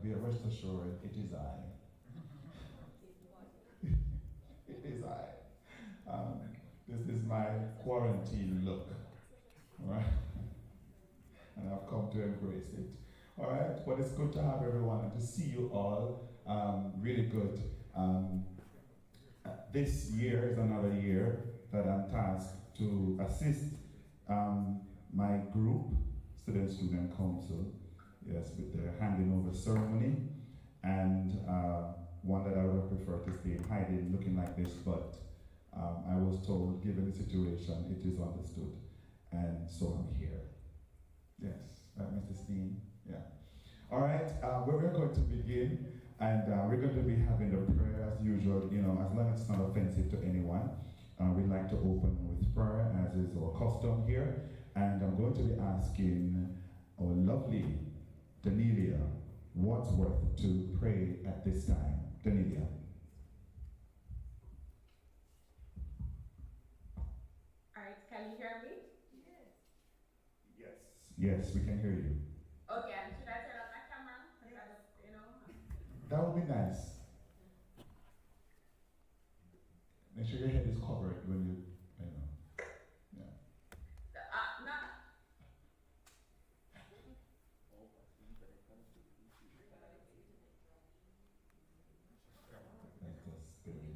be rest assured, it is I. It is I. This is my quarantine look, all right? And I've come to embrace it. All right, but it's good to have everyone and to see you all. Really good. This year is another year that I'm tasked to assist my group, Student Council, yes, with the handing over ceremony, and one that I would have preferred to stay hiding, looking like this, but I was told, given the situation, it is understood, and so I'm here. Yes, Mrs. Dean, yeah. All right, we're going to begin, and we're going to be having the prayer as usual, as long as it's not offensive to anyone. We'd like to open with prayer, as is our custom here, and I'm going to be asking our lovely Danelia Wadsworth to pray at this time. Danelia. All right, can you hear me? Yes. Yes, we can hear you. Okay, and should I turn on my camera? That would be nice. Make sure your head is covered when you know. Yeah. Not. That's the spirit.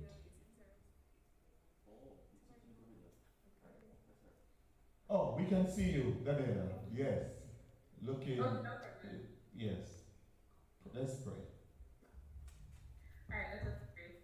Oh, we can see you, Daniela. Yes. Looking. Yes. Let's pray. All right, let us pray.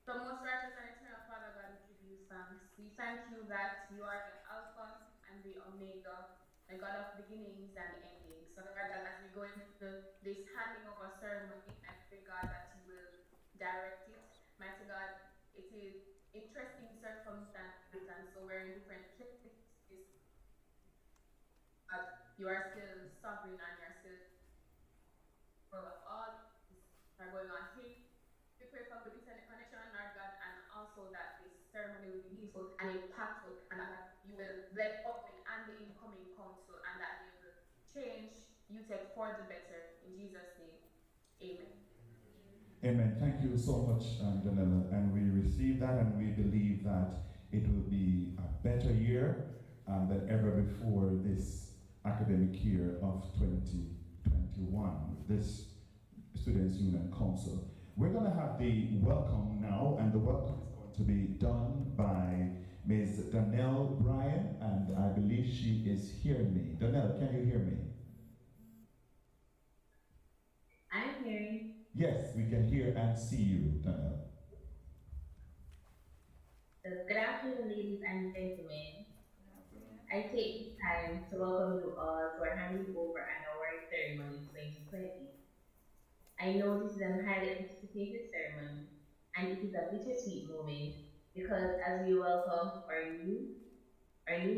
So, most righteous and eternal Father God, we give you thanks. We thank you that you are the Alpha and the Omega, the God of beginnings and endings. So, God, that as we go into this handing over ceremony, I pray, God, that you will direct it. Mighty God, it is interesting circumstances, and so we're in different places. But you are still sovereign and you're still for all are going on here. We pray for good internet connection, Lord God, and also that this ceremony will be useful and impactful, and that you will bless opening and the incoming council, and that you will change UTech for the better. In Jesus' name, amen. Amen. Thank you so much, Danella. And we receive that, and we believe that it will be a better year than ever before this academic year of 2021, this Students' Union Council. We're going to have the welcome now, and the welcome is going to be done by Ms. Donnell Bryan, and I believe she is hearing me. Donnell, can you hear me? I'm hearing. Yes, we can hear and see you, Donnell. Good afternoon, ladies and gentlemen. I take this time to welcome you all to our handing over and award ceremony 2020. I know this is a highly anticipated ceremony, and it is a bittersweet moment because as we welcome our new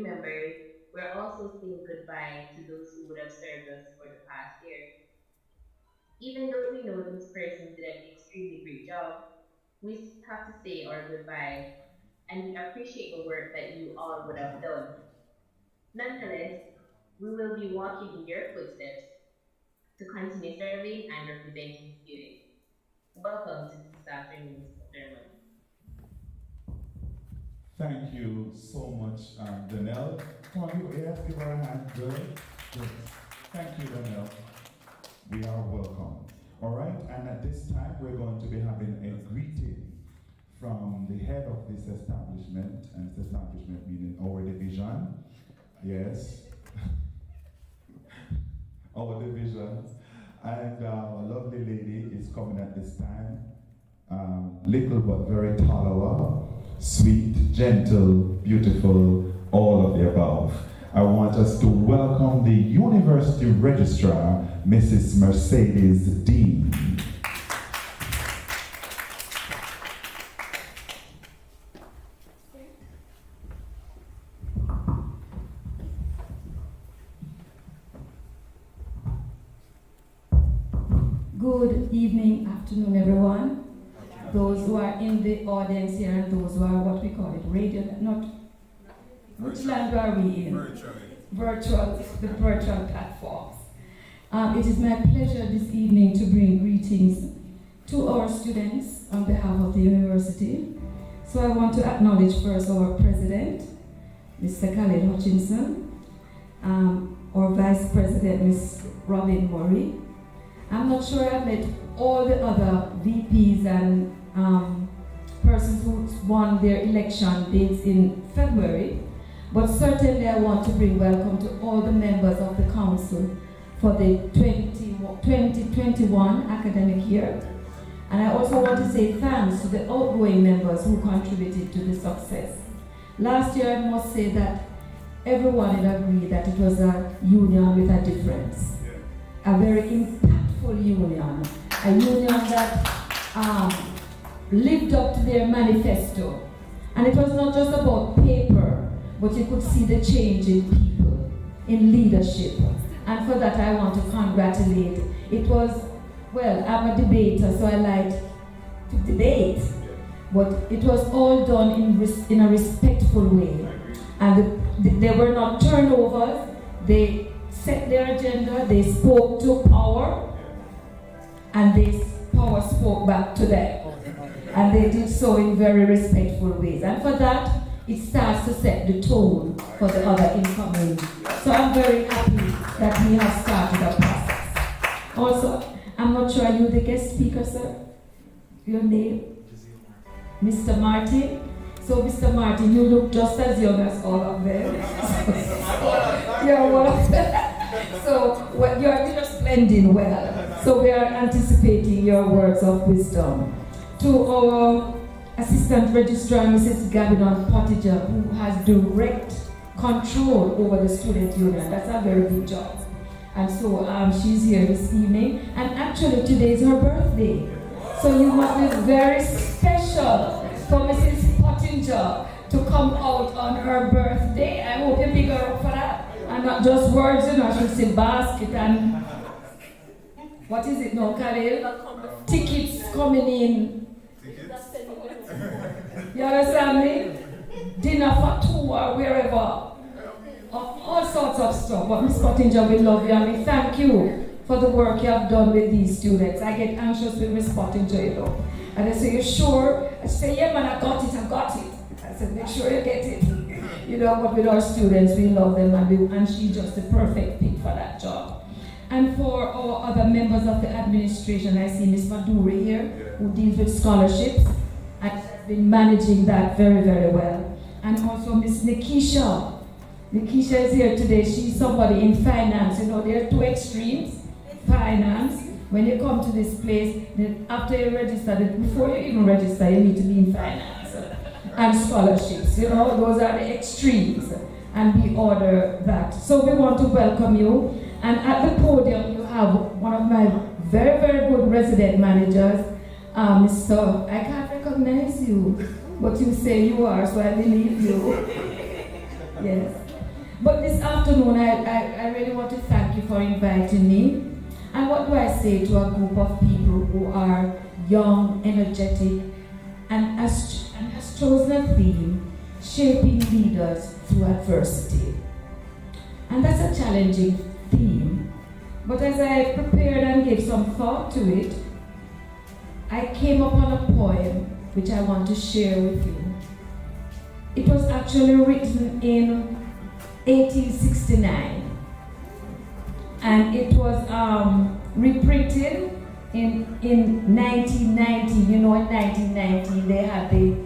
members, we're also saying goodbye to those who would have served us for the past year. Even though we know this person did an extremely great job, we have to say our goodbye, and we appreciate the work that you all would have done. Nonetheless, we will be walking in your footsteps to continue serving and representing students. Welcome to this afternoon's ceremony. Thank you so much, Donnell. Come on, yes, give her a hand. Good. Good. Thank you, Donnell. We are welcome. All right, and at this time, we're going to be having a greeting from the head of this establishment, and this establishment meaning our division. Yes. Our division. And a lovely lady is coming at this time. Little but very tall, sweet, gentle, beautiful, all of the above. I want us to welcome the University Registrar, Mrs. Mercedes Dean. Good evening, afternoon, everyone. Those who are in the audience here and those who are what we call it, radio, not, which land are we in? Virtual, the virtual platforms. It is my pleasure this evening to bring greetings to our students on behalf of the university. So I want to acknowledge first our president, Mr. Khaled Hutchinson, our vice president, Ms. Robin Murray. I'm not sure I've met all the other VPs and persons who won their election dates in February, but certainly I want to bring welcome to all the members of the council for the 2021 academic year. And I also want to say thanks to the outgoing members who contributed to the success. Last year, I must say that everyone would agree that it was a union with a difference. A very impactful union. A union that lived up to their manifesto. And it was not just about paper, but you could see the change in people, in leadership. And for that, I want to congratulate. It was, well, I'm a debater, so I like to debate. But it was all done in a respectful way. And there were not turnovers. They set their agenda, they spoke to power, and power spoke back to them. And they did so in very respectful ways. And for that, it starts to set the tone for the other incoming. So I'm very happy that we have started a process. Also, I'm not sure, are you the guest speaker, sir? Your name? Mr. Martin. So, Mr. Martin, you look just as young as all of them. You're one of them. So, you're just blending well. So, we are anticipating your words of wisdom. To our Assistant Registrar, Mrs. Gabinon Pottinger, who has direct control over the student union. That's a very good job. And so she's here this evening. And actually today is her birthday. So you must be very special for Mrs. Pottinger to come out on her birthday. I hope you pick her up for that. And not just words, you know, she'll say basket and what is it now, Khalil? Tickets coming in. You understand me? Dinner for two or wherever. All sorts of stuff. But Ms. Pottinger, we love you and we thank you for the work you have done with these students. I get anxious with Ms. Pottinger, you know. And I say, you sure? I say, yeah man, I got it. I said, make sure you get it. You know, but with our students, we love them and she's just the perfect pick for that job. And for our other members of the administration, I see Ms. Maduri here, who deals with scholarships. And has been managing that very, very well. And also Ms. Nikisha. Nikisha is here today. She's somebody in finance. You know, there are two extremes. Finance. When you come to this place, then after you register, before you even register, you need to be in finance. And scholarships. You know, those are the extremes. And we order that. So we want to welcome you. And at the podium, you have one of my very, very good resident managers, Mr. I can't recognize you, but you say you are, so I believe you. Yes. But this afternoon, I really want to thank you for inviting me. And what do I say to a group of people who are young, energetic, and has chosen a theme, shaping leaders through adversity. And that's a challenging theme. But as I prepared and gave some thought to it, I came upon a poem which I want to share with you. It was actually written in 1869, and it was reprinted in 1990. You know, in 1990 they had the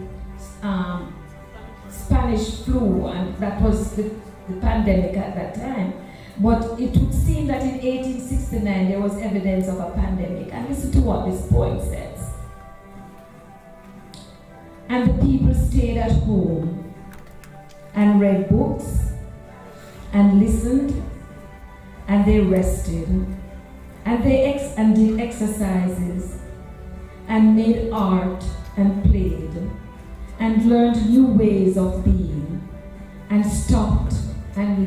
Spanish flu, and that was the pandemic at that time. But it would seem that in 1869 there was evidence of a pandemic. And listen to what this poem says. And the people stayed at home and read books and listened and they rested and they did exercises and made art and played and learned new ways of being and stopped and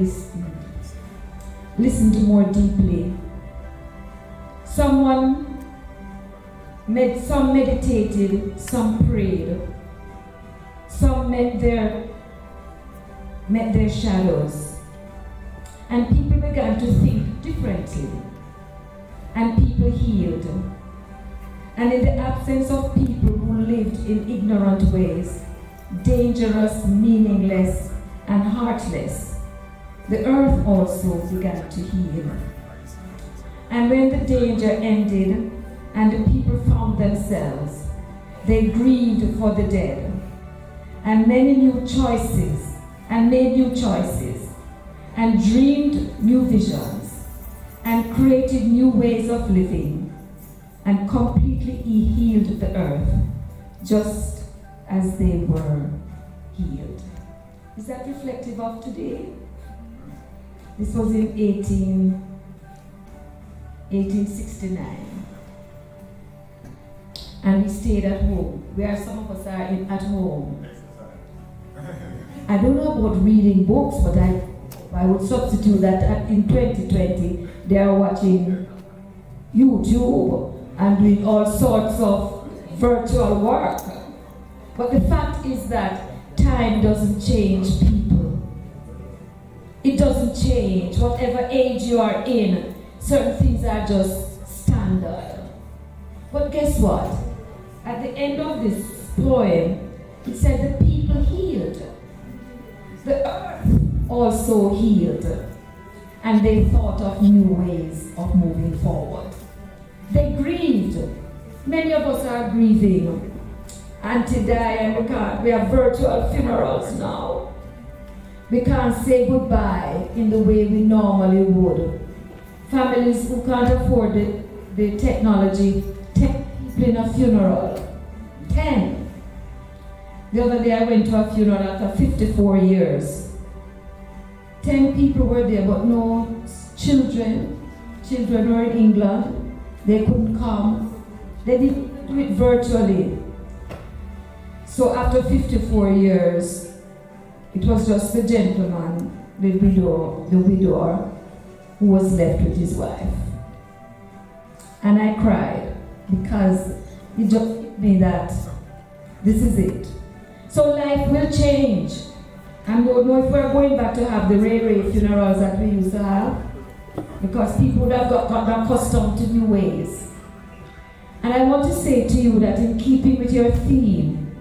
listened more deeply. Some meditated, some prayed, some met their shadows, and people began to think differently. and people healed. And in the absence of people who lived in ignorant ways, dangerous, meaningless, and heartless, the earth also began to heal. And when the danger ended and the people found themselves, they grieved for the dead, and many new choices, and made new choices, and dreamed new visions, and created new ways of living, and completely healed the earth, just as they were healed. Is that reflective of today? This was in 1869. And we stayed at home, where some of us are at home. I don't know about reading books, but I would substitute that in 2020, they are watching YouTube and doing all sorts of virtual work. But the fact is that time doesn't change people. It doesn't change. Whatever age you are in, certain things are just standard. But guess what? At the end of this poem, it said the people healed. The earth also healed. And they thought of new ways of moving forward. They grieved. Many of us are grieving. Auntie died and we have virtual funerals now. We can't say goodbye in the way we normally would. Families who can't afford the technology, 10 people in a funeral. 10. The other day I went to a funeral after 54 years. 10 people were there, but no children. Children were in England. They couldn't come. They didn't do it virtually. So after 54 years, it was just the gentleman, the widower, who was left with his wife. And I cried because it just hit me that this is it. So life will change. I don't know if we're going back to have the ray funerals that we used to have, because people would have got accustomed to new ways. And I want to say to you that in keeping with your theme,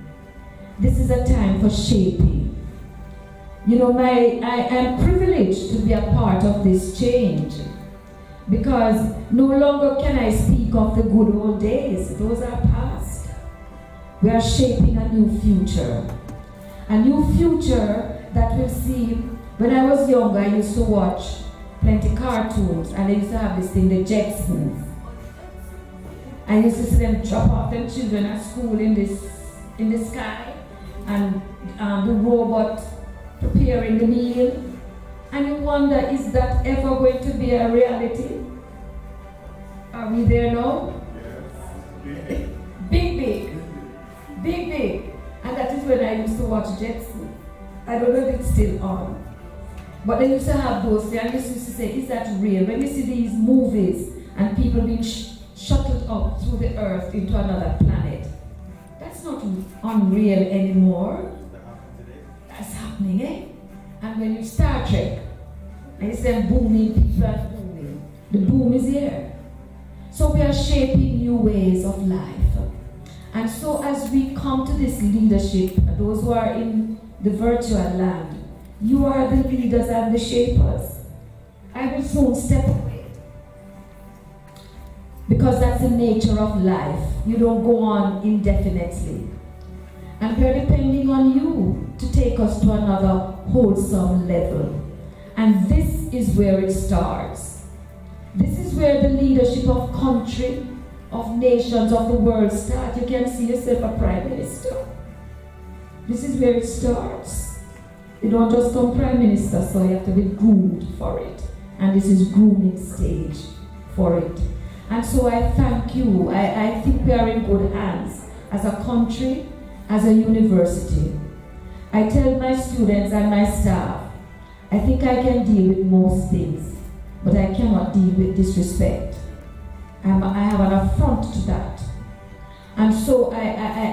this is a time for shaping. You know, I am privileged to be a part of this change, because no longer can I speak of the good old days. Those are past. We are shaping a new future. A new future that will see. When I was younger, I used to watch plenty cartoons, and they used to have this thing, the Jetsons. I used to see them drop off them children at school in the sky, and the robot preparing the meal. And you wonder, is that ever going to be a reality? Are we there now? Yes. Big. And that is when I used to watch Jetson. I don't know if it's still on. But they used to have those, and I used to say, is that real? When you see these movies and people being shuttled up through the earth into another planet, that's not unreal anymore. That's happening, eh? And when you Star Trek, and you say booming, people are booming. The boom is here. So we are shaping new ways of life. And so as we come to this leadership, those who are in the virtual land, you are the leaders and the shapers. I will soon step away, because that's the nature of life. You don't go on indefinitely. And we're depending on you to take us to another wholesome level. And this is where it starts. This is where the leadership of country, of nations, of the world start. You can see yourself a prime minister. This is where it starts. You don't just come prime minister, so you have to be groomed for it. And this is grooming stage for it. And so I thank you. I think we are in good hands as a country, as a university. I tell my students and my staff, I think I can deal with most things, but I cannot deal with disrespect. I have an affront to that. And so I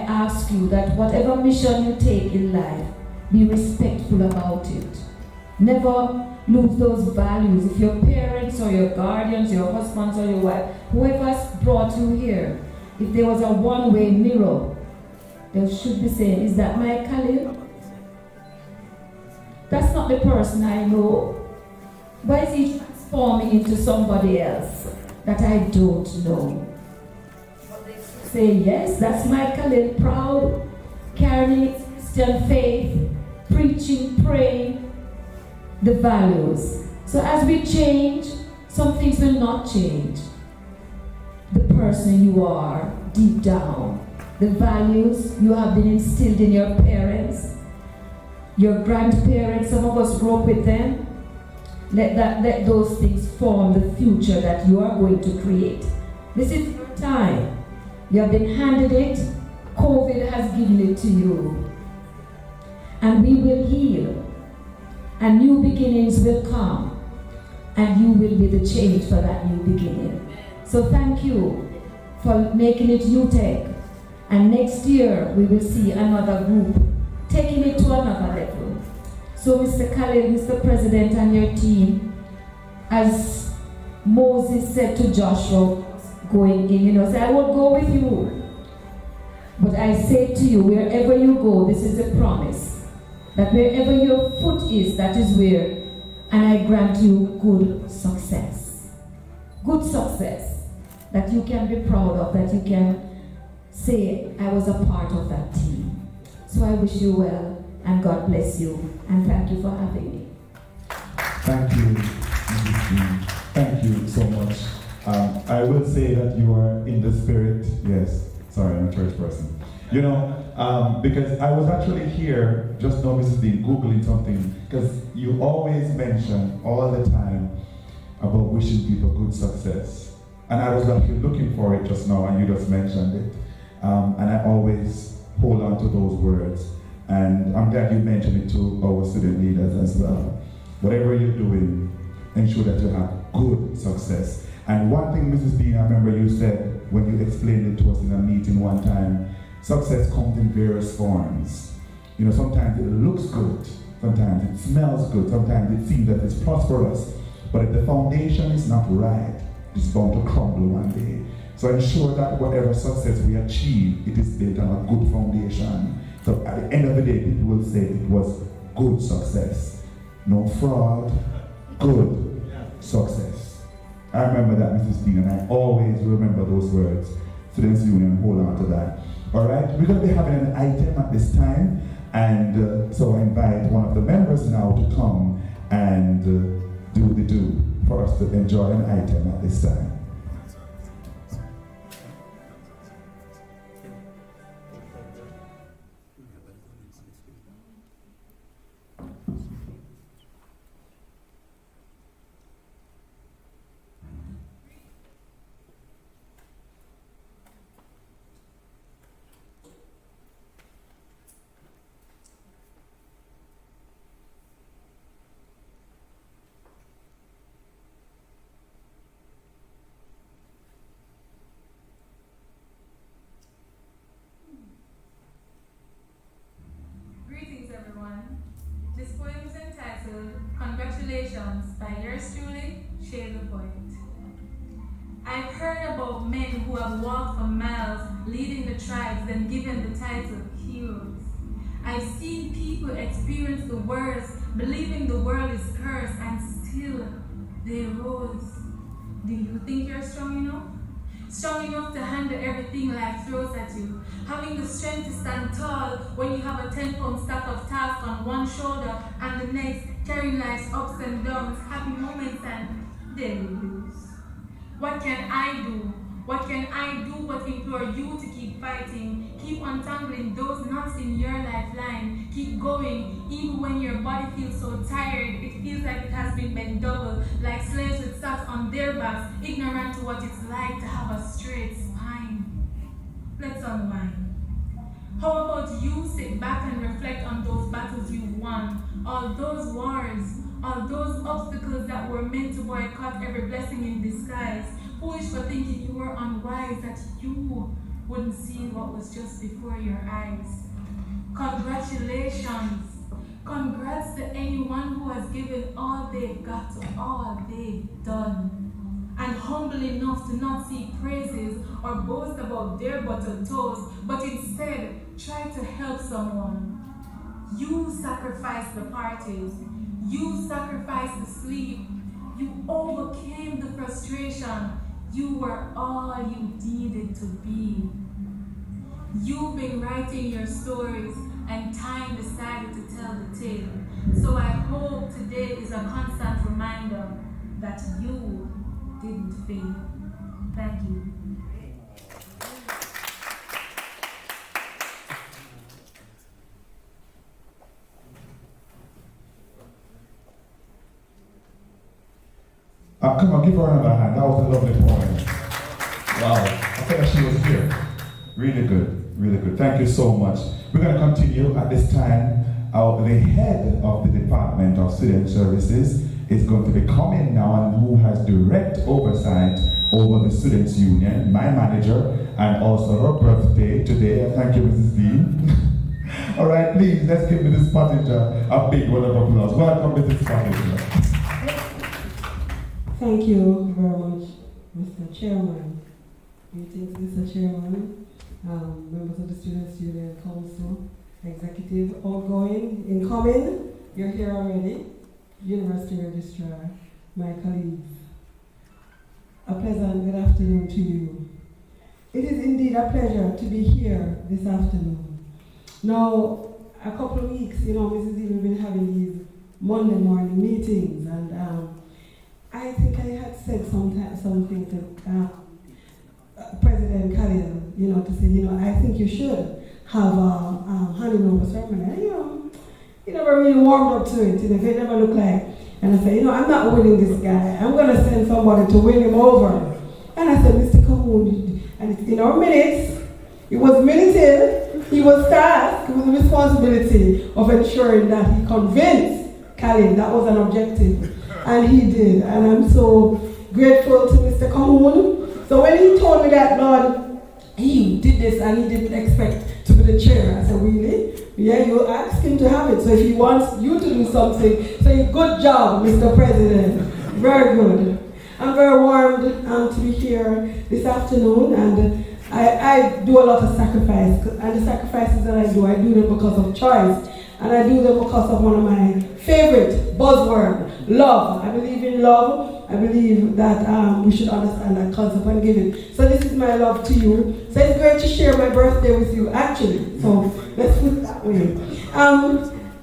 ask you that whatever mission you take in life, be respectful about it. Never lose those values. If your parents or your guardians, your husbands or your wife, whoever's brought you here, if there was a one-way mirror, they should be saying, is that my Khalil? That's not the person I know. Why is he transforming into somebody else that I don't know? Say, yes, that's my Khalil, proud, carrying Christian faith, preaching, praying, the values. So as we change, some things will not change. The person you are deep down, the values you have been instilled in your parents, your grandparents, some of us grew up with them. Let those things form the future that you are going to create. This is your time. You have been handed it. COVID has given it to you. And we will heal. And new beginnings will come. And you will be the change for that new beginning. So thank you for making it UTech. And next year we will see another group taking it to another level. So Mr. Khalil, Mr. President and your team, as Moses said to Joshua going in, say, I will go with you. But I say to you, wherever you go, this is a promise, that wherever your foot is, that is where, and I grant you good success. Good success that you can be proud of, that you can say, I was a part of that team. So I wish you well, and God bless you, and thank you for having me. Thank you, Mrs. Dean. Thank you so much. I will say that you are in the spirit. Yes, sorry, I'm a church person. Because I was actually here, just now, Mrs. Dean, Googling something, because you always mention all the time about wishing people good success. And I was actually looking for it just now, and you just mentioned it. And I always hold on to those words. And I'm glad you mentioned it to our student leaders as well. Whatever you're doing, ensure that you have good success. And one thing, Mrs. Dean, I remember you said when you explained it to us in a meeting one time, success comes in various forms. Sometimes it looks good, sometimes it smells good, sometimes it seems that it's prosperous, but if the foundation is not right, it's bound to crumble one day. So ensure that whatever success we achieve, it is built on a good foundation. So at the end of the day, people will say it was good success. No fraud, good success. I remember that, Mrs. Dean, and I always remember those words. Students Union, hold on to that. All right, we're going to be having an item at this time, and so I invite one of the members now to come and do the do for us to enjoy an item at this time. This poem is entitled Congratulations by yours truly, Share the Poet. I've heard about men who have walked for miles leading the tribes and given the title heroes. I've seen people experience the worst, believing the world is cursed, and still they rose. Do you think you're strong enough? Strong enough to handle everything life throws at you. Having the strength to stand tall when you have a 10-pound stack of tasks on one shoulder and the next, carrying life's ups and downs, happy moments and daily blues. What can I do? What can I do but implore you to keep fighting? Keep untangling those knots in your lifeline. Keep going, even when your body feels so tired. It feels like it has been bent double, like slaves with sacks on their backs, ignorant to what it's like to have a straight spine. Let's unwind. How about you sit back and reflect on those battles you've won, all those wars, all those obstacles that were meant to boycott every blessing in disguise. Foolish for thinking you were unwise, that you wouldn't see what was just before your eyes. Congratulations. Congrats to anyone who has has given all they've got to all they've done, and humble enough to not seek praises or boast about their button toes, but instead try to help someone. You sacrificed the parties, you sacrificed the sleep, you overcame the frustration. You were all you needed to be. You've been writing your stories, and time decided to tell the tale. So I hope today is a constant reminder that you didn't fail. Thank you. Come on, give her another hand. That was a lovely poem. Wow, I felt like she was here. Really good, really good. Thank you so much. We're going to continue at this time. The head of the Department of Student Services is going to be coming now, and who has direct oversight over the Students' Union, my manager, and also her birthday today. Thank you, Mrs. Dean. All right, please, let's give Mrs. Pottinger a big round of applause. Welcome, Mrs. Pottinger. Thank you very much, Mr. Chairman. Greetings, Mr. Chairman, members of the Students' Union Council, executive, outgoing, incoming, you're here already, University Registrar, my colleagues. A pleasant good afternoon to you. It is indeed a pleasure to be here this afternoon. Now, a couple of weeks, Mrs. E, we've been having these Monday morning meetings, and I think I had said something to President Khalil, to say, I think you should have a handing over ceremony. He never really warmed up to it. He never looked like, and I said, I'm not winning this guy. I'm going to send somebody to win him over. And I said, Mr. Cahoon, and it's in our minutes. It was minuted. He was tasked with the responsibility of ensuring that he convinced Khalil that was an objective. And he did, and I'm so grateful to Mr. Cahoon. So when he told me that, Lord, he did this and he didn't expect to be the chair, I said, really? Yeah, you asked him to have it. So if he wants you to do something, say, good job, Mr. President. Very good. I'm very warmed to be here this afternoon, and I do a lot of sacrifice, and the sacrifices that I do them because of choice. And I do them because of one of my favorite buzzwords, love. I believe in love. I believe that we should understand that concept and give it. So this is my love to you. So it's great to share my birthday with you, actually. So let's put it that way.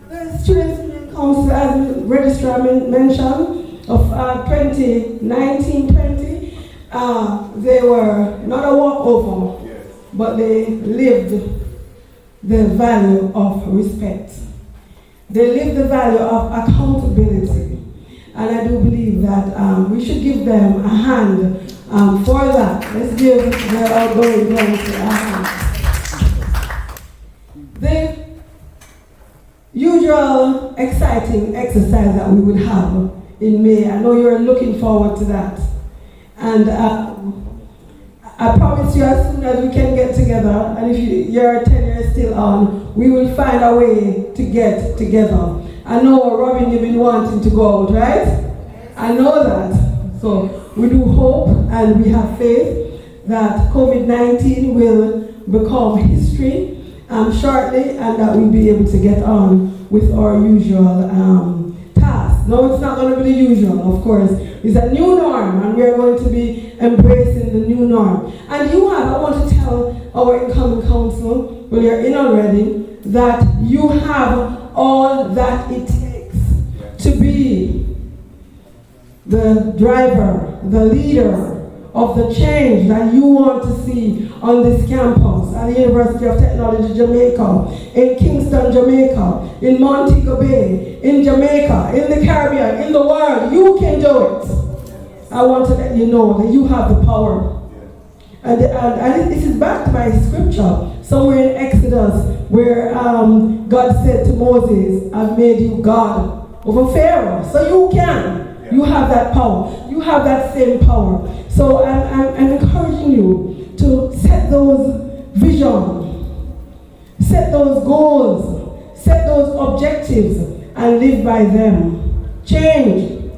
The Students' Union Council, as the registrar mentioned, of 2019-20, they were not a walkover, but they lived the value of respect. They live the value of accountability. And I do believe that we should give them a hand for that. Let's give their outgoing council a hand. The usual exciting exercise that we would have in May, I know you're looking forward to that. And I promise you, as soon as we can get together, and if your tenure is still on, we will find a way to get together. I know, Robin, you've been wanting to go out, right? I know that. So we do hope and we have faith that COVID-19 will become history shortly, and that we'll be able to get on with our usual tasks. No, it's not going to be the usual, of course. It's a new norm, and we're going to be embracing the new norm. And I want to tell our incoming council, well, you're in already, that you have all that it takes to be the driver, the leader of the change that you want to see on this campus at the University of Technology Jamaica, in Kingston, Jamaica, in Montego Bay, in Jamaica, in the Caribbean, in the world. You can do it. I want to let you know that you have the power. And this is backed by scripture, somewhere in Exodus, where God said to Moses, I've made you God over Pharaoh. So you can. You have that power. You have that same power. So I'm encouraging you to set those visions, set those goals, set those objectives, and live by them. Change.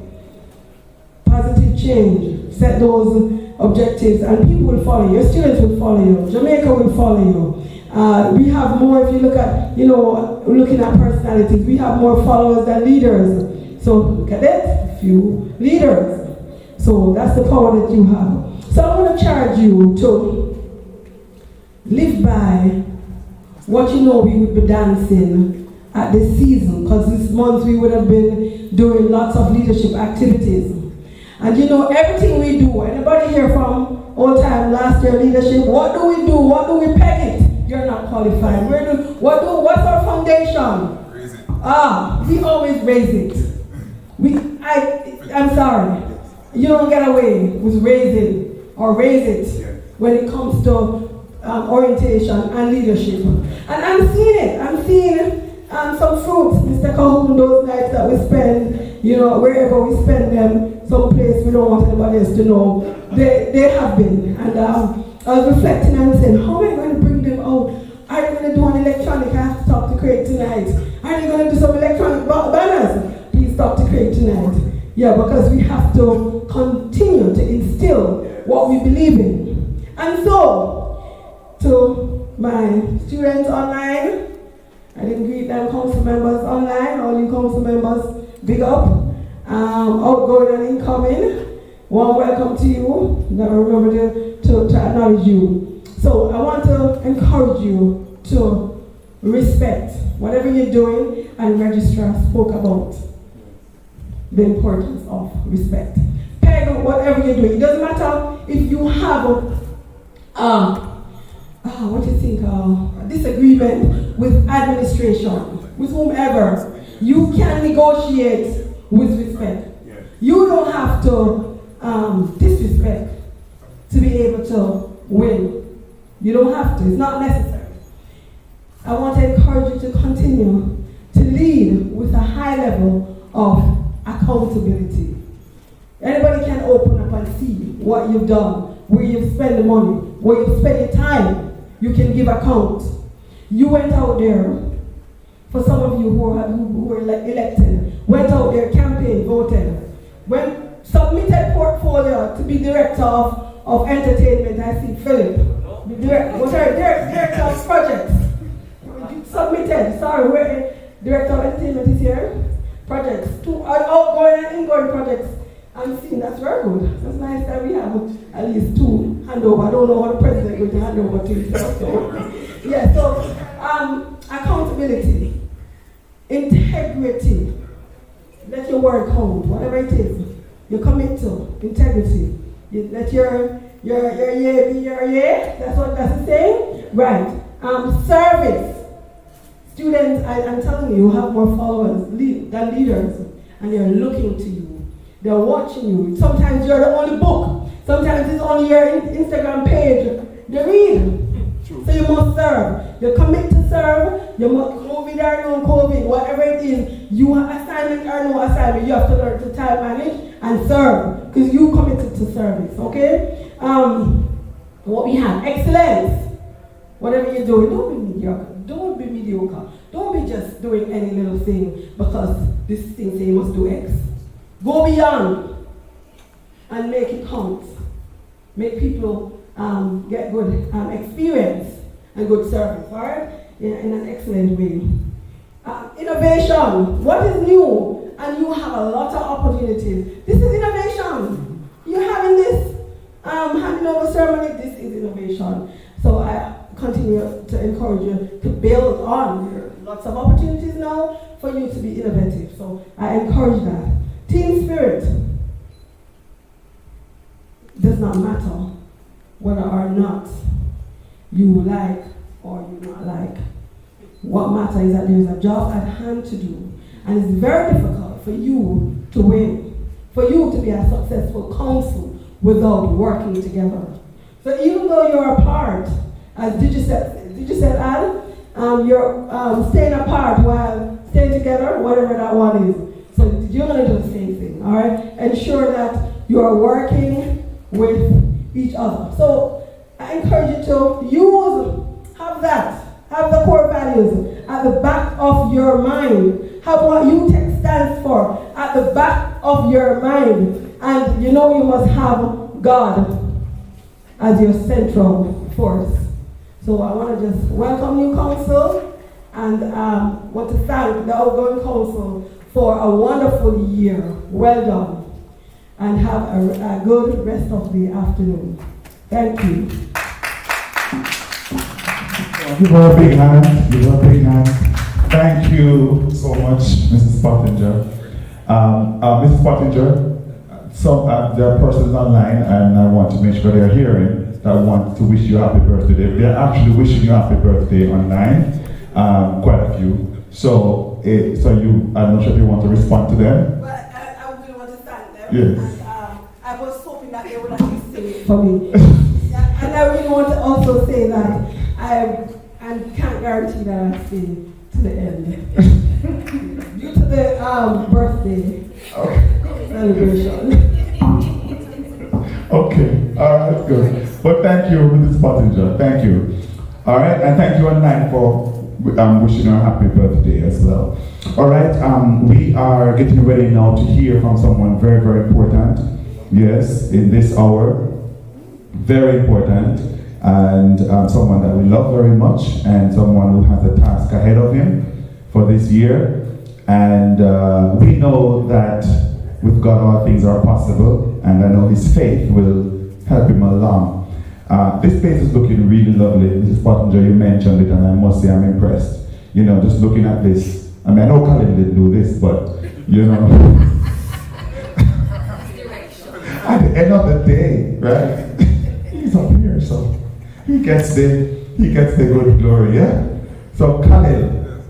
Positive change. Set those objectives and people will follow you. Your students will follow you. Jamaica will follow you. We have more, if you look at, looking at personalities, we have more followers than leaders. So look at it, few leaders. So that's the power that you have. So I want to charge you to live by what you know we would be dancing at this season, because this month we would have been doing lots of leadership activities. And everything we do, anybody here from old time, last year leadership, what do we do? What do we peg it? You're not qualified. What's our foundation? Raise it. We always raise it. I'm sorry. You don't get away with raising or raise it when it comes to orientation and leadership. And I'm seeing it. I'm seeing some fruits, Mr. Cahoon, those nights that we spend, wherever we spend them, some place we don't want anybody else to know, they have been. And I was reflecting and saying, how am I going to bring them out? Are they going to do an electronic? I have to talk to Craig tonight. Are they going to do some electronic banners? Please talk to Craig tonight. Yeah, because we have to continue to instill what we believe in. And so, to my students online, I didn't greet them, council members online, all you council members, big up. Outgoing and incoming, warm welcome to you. Never remember to acknowledge you. So I want to encourage you to respect whatever you're doing, and registrar spoke about the importance of respect. Peg whatever you're doing. It doesn't matter if you have a disagreement with administration, with whomever. You can negotiate with respect. You don't have to disrespect to be able to win. You don't have to. It's not necessary. I want to encourage you to continue to lead with a high level of accountability. Anybody can open up and see what you've done, where you've spent the money, where you've spent your time. You can give account. You went out there, for some of you who were elected, went out there, campaigned, voted, submitted portfolio to be director of entertainment. I see Philip, director of projects. Submitted, sorry, director of entertainment is here. Projects, two outgoing and ingoing projects. I'm seeing that's very good. That's nice that we have at least two handover. I don't know what the president is going to hand over to himself. So accountability, integrity. Let your word count, whatever it is. You commit to integrity. You let your yeah be your yeah. That's the saying, right? Service. Students, I'm telling you have more followers than leaders, and they're looking to you. They're watching you. Sometimes you're the only book. Sometimes it's on your Instagram page. They read. True. So you must serve. You commit to serve. You must COVID or no COVID, whatever it is. You have assignment or no assignment. You have to learn to time manage and serve, because you committed to service. Okay. What we have, excellence. Whatever you're doing, don't be mediocre. Don't be mediocre. Don't be just doing any little thing because this thing says you must do X. Go beyond and make it count. Make people get good experience and good service, all right? In an excellent way. Innovation. What is new? And you have a lot of opportunities. This is innovation. You're having this handing over ceremony. This is innovation. So I continue to encourage you to build on. There are lots of opportunities now for you to be innovative. So I encourage that. Team spirit. Does not matter whether or not you like or you not like. What matters is that there's a job at hand to do. And it's very difficult for you to win, for you to be a successful council without working together. So even though you're apart, as did you say, Al? You're staying apart while staying together, whatever that one is. So you're going to do the same thing, all right? Ensure that you're working with each other. So I encourage you to have the core values at the back of your mind. Have what UTech stands for at at the back of your mind. And you know you must have God as your central force. So I want to just welcome you, Council, and want to thank the outgoing Council for a wonderful year. Well done. And have a good rest of the afternoon. Thank you. Give her a big hand. Give her a big hand. Thank you so much, Mrs. Pottinger. Mrs. Pottinger, there are persons online, and I want to make sure they're hearing that want to wish you happy birthday. They're actually wishing you happy birthday online, quite a few. So I'm not sure if you want to respond to them. Well, I really want to thank them. Yes. And I was hoping that they would actually say it for me. And I really want to also say that I can't guarantee that I'll stay to the end. Due to the birthday celebration. Okay, all right, good. But thank you, Mrs. Pottinger. Thank you. All right, and thank you online for wishing her a happy birthday as well. All right, we are getting ready now to hear from someone very, very important. Yes, in this hour, very important, and someone that we love very much, and someone who has a task ahead of him for this year. And we know that with God all things are possible, and I know his faith will help him along. This place is looking really lovely. Mrs. Pottinger, you mentioned it, and I must say I'm impressed. You know, just looking at this. I mean, I know Colin didn't do this, but, you know. At the end of the day, right? He's up here, so he gets the good glory, yeah? So Colin,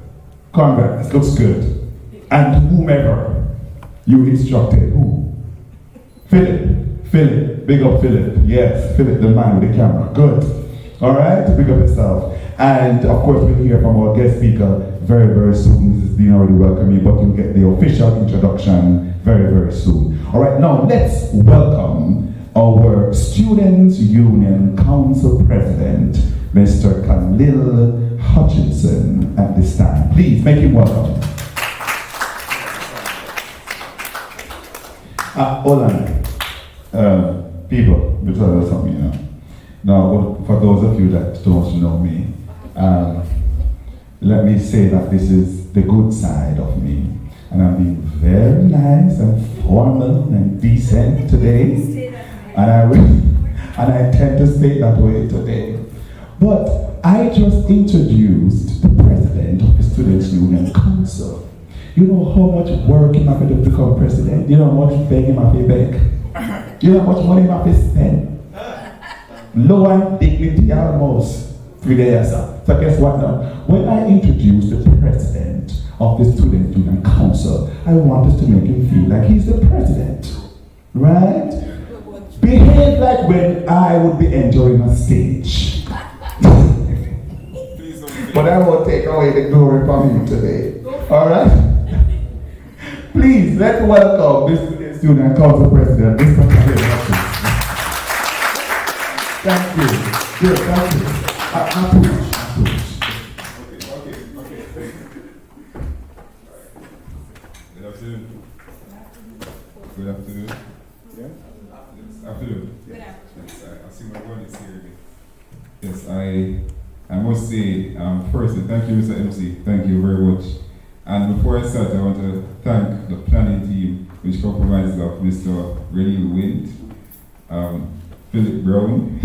congrats, looks good. And whomever you instructed, who? Philip, big up Philip. Yes, Philip, the man with the camera. Good. All right, big up yourself. And of course, we'll hear from our guest speaker very, very soon. Mrs. Dean already welcomed you, but you'll get the official introduction very, very soon. All right, now let's welcome our Students' Union Council President, Mr. Khalil Hutchinson, at this time. Please make him welcome. Hold on. People, because of something, you know. Now, for those of you that don't know me, let me say that this is the good side of me. And I'm being very nice and formal and decent today. And I tend to stay that way today. But I just introduced the president of the Students' Union Council. You know how much work you have to become president? You know how much begging you have to beg? You know how much money you have to spend? Lower dignity almost 3 days. So guess what now? When I introduce the president of the Student Union Council, I wanted to make him feel like he's the president. Right? Behave like when I would be enjoying a stage. But I won't take away the glory from him today. Alright? Please, let's welcome this Student Council President, Mr. Khalil Hutchinson. Thank you. Good, thank you. I push. Okay. Good afternoon. Good afternoon. Yeah? Yes, afternoon. Good afternoon. Yes, I see my one is here. Yes, I must say, firstly, thank you, Mr. MC. Thank you very much. And before I start, I want to thank the planning team, which comprises of Mr. Rennie Wind, Philip Brown,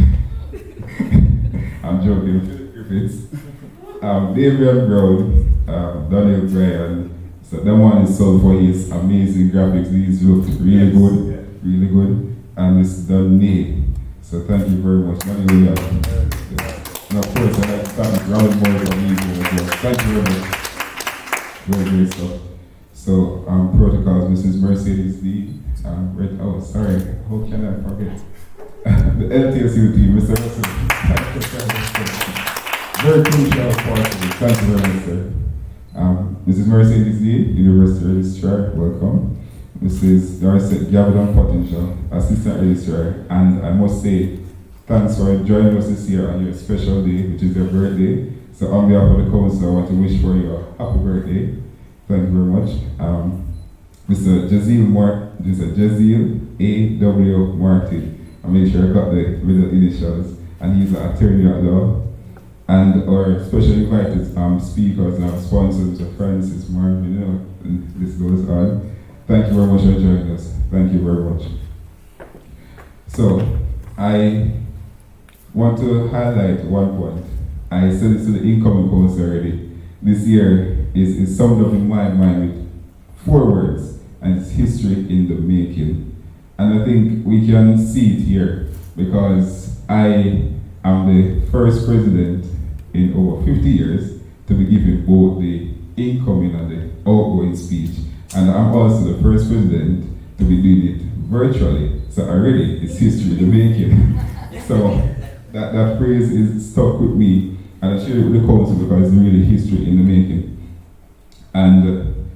I'm joking, Philip Griffiths, Damian Brown, Daniel Bryan. So that one is sold for his amazing graphics. These look really good. And it's Donny. So thank you very much. And of course, I'd like to thank Round Boy for me as well. Thank you very much. Very great stuff. So, protocols, Mrs. Mercedes Lee. How can I forget? The LTSU team, Mr. Russell. Very crucial part of it. Thank you very much, sir. Mrs. Mercedes Lee, University Registrar, welcome. Mrs. Dorset Gavidan Pottinger, Assistant Registrar. And I must say, thanks for joining us this year on your special day, which is your birthday. So on behalf of the council, I want to wish for you a happy birthday. Thank you very much. Mr. Jazeel A.W. Martin. I make sure I got the middle initials, and he's an attorney at law. And our special invited speakers and sponsors, Mr. Francis Marvin, and this goes on. Thank you very much for joining us. Thank you very much. So, I want to highlight one point. I said this to the incoming council already. This year is summed up in my mind with 4 words, and it's history in the making. And I think we can see it here because I am the first president in over 50 years to be giving both the incoming and the outgoing speech. And I'm also the first president to be doing it virtually. So already it's history in the making. So that phrase is stuck with me, and I share it with the council because it's really history in the making. And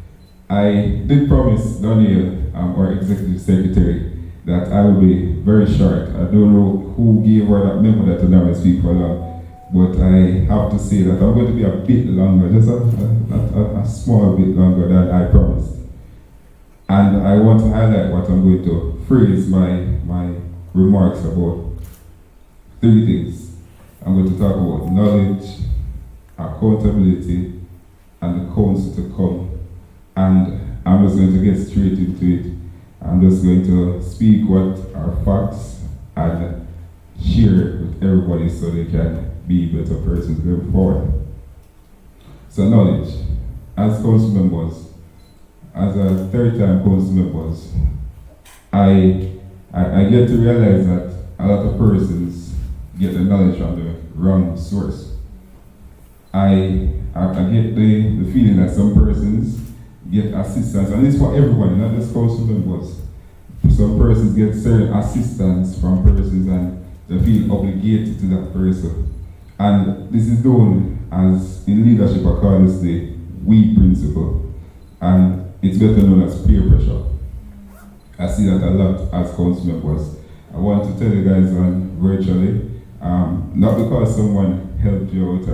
I did promise Daniel, our executive secretary, that I will be very short. I don't know who gave her that memo that I never speak for long, but I have to say that I'm going to be a bit longer, just a small bit longer than I promised. And I want to highlight what I'm going to phrase my remarks about 3 things. I'm going to talk about knowledge, accountability, and the council to come. And I'm just going to get straight into it. I'm just going to speak what are facts and share it with everybody so they can be better persons going forward. So knowledge. As council members, as a third-time council members, I get to realize that a lot of persons get the knowledge from the wrong source. I get the feeling that some persons get assistance, and it's for everyone, not just council members. Some persons get certain assistance from persons and they feel obligated to that person. And this is known as, in leadership, I call this the we principle. And it's better known as peer pressure. I see that a lot as council members. I want to tell you guys on virtually, not because someone helped you out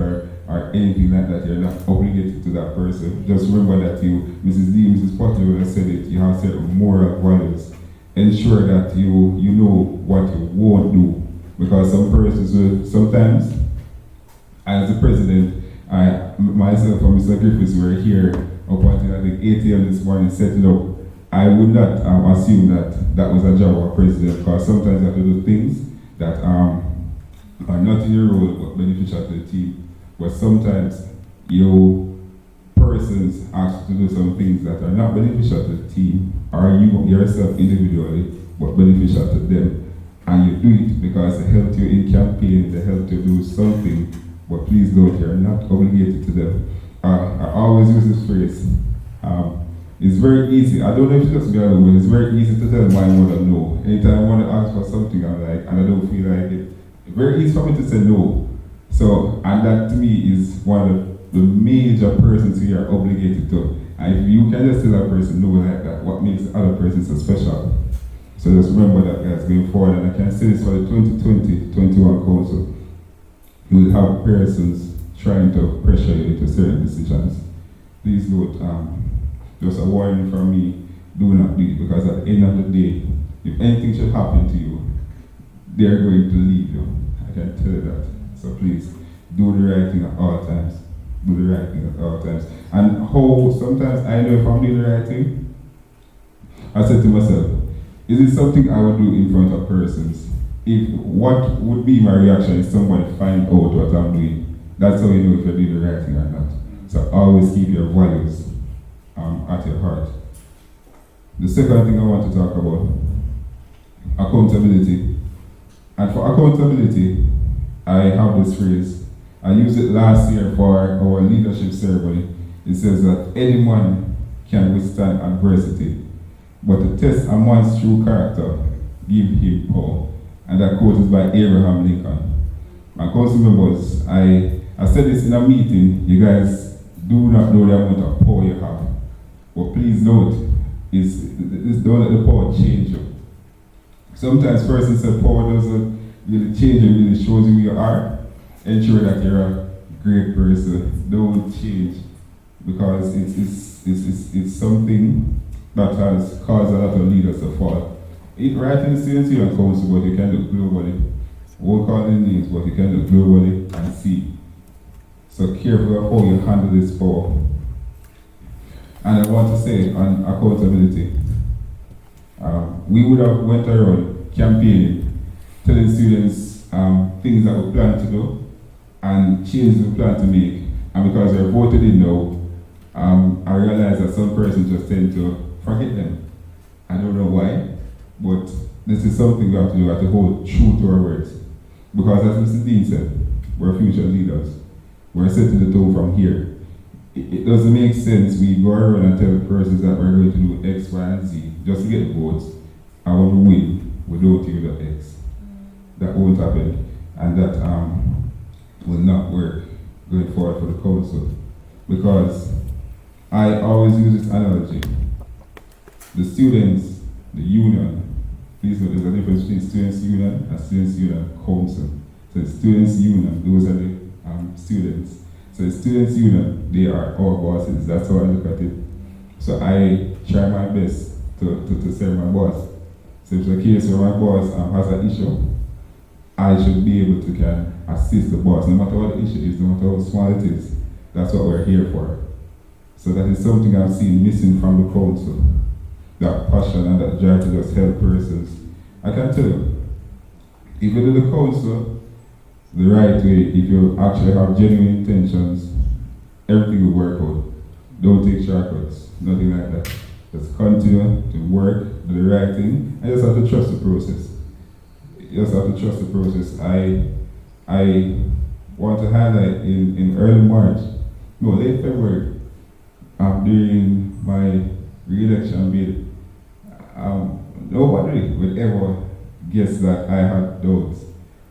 or anything like that, you're not obligated to that person. Just remember that you, Mrs. D, Mrs. Potter would have said it, you have certain moral values. Ensure that you know what you won't do. Because some persons will, sometimes, as the president, myself and Mr. Griffiths were here up until I think 8 a.m. this morning setting up. I would not assume that was a job of a president, because sometimes you have to do things that are not in your role but beneficial to the team. But sometimes your persons ask you to do some things that are not beneficial to the team, or you yourself individually, but beneficial to them. And you do it because they helped you in campaign, they helped you do something, but please don't, you're not obligated to them. I always use this phrase. It's very easy. I don't know if it's just me alone, but it's very easy to tell my mother no. Anytime I want to ask for something, I'm like, and I don't feel like it. It's very easy for me to say no. So, and that to me is one of the major persons who are obligated to. And if you can just tell a person no like that, what makes the other person so special? So just remember that, guys, going forward. And I can say this for the 2020-21 council. You will have persons trying to pressure you into certain decisions. Please note, just a warning from me, do not do it, because at the end of the day, if anything should happen to you, they're going to leave you. I can tell you that. So please, do the right thing at all times. Do the right thing at all times. And how sometimes I know if I'm doing the right thing, I said to myself, is it something I would do in front of persons? What would be my reaction if somebody find out what I'm doing? That's how you know if you're doing the right thing or not. So always keep your values at your heart. The second thing I want to talk about, accountability. And for accountability, I have this phrase. I used it last year for our leadership ceremony. It says that any man can withstand adversity, but to test a man's true character, give him power. And that quote is by Abraham Lincoln. My council members, I said this in a meeting. You guys do not know the amount of power you have. But please note, don't let the power change you. Sometimes persons say power doesn't really change you, really shows you who you are. Ensure that you're a great person. Don't change, because it's something that has caused a lot of leaders to fall. It right in the Student Union Council, but you can look globally. Won't call any names, but you can look globally and see. So careful of how you handle this power. And I want to say on accountability, we would have went around campaigning, telling students things that we plan to do and changes we plan to make. And because they're voted in now, I realize that some persons just tend to forget them. I don't know why, but this is something we have to do. We have to hold true to our words. Because as Mr. Dean said, we're future leaders. We're setting the tone from here. It doesn't make sense we go around and tell persons that we're going to do X, Y, and Z just to get votes, and when we win, we don't do the X. That won't happen, and that will not work going forward for the council. Because I always use this analogy. The students, the union, please know there's a difference between students' union and students' union council. So the students' union, those are the students. So the students' union, they are our bosses. That's how I look at it. So I try my best to serve my boss. So if it's a case where my boss has an issue, I should be able to can assist the boss, no matter what the issue is, no matter how small it is. That's what we're here for. So that is something I've seen missing from the council. That passion and that drive to just help persons. I can tell you, if you do the council the right way, if you actually have genuine intentions, everything will work out. Don't take shortcuts, nothing like that. Just continue to work, do the right thing, and just have to trust the process. You just have to trust the process. I want to highlight in early March, no, late February, during my re-election bid, nobody would ever guess that I had doubts.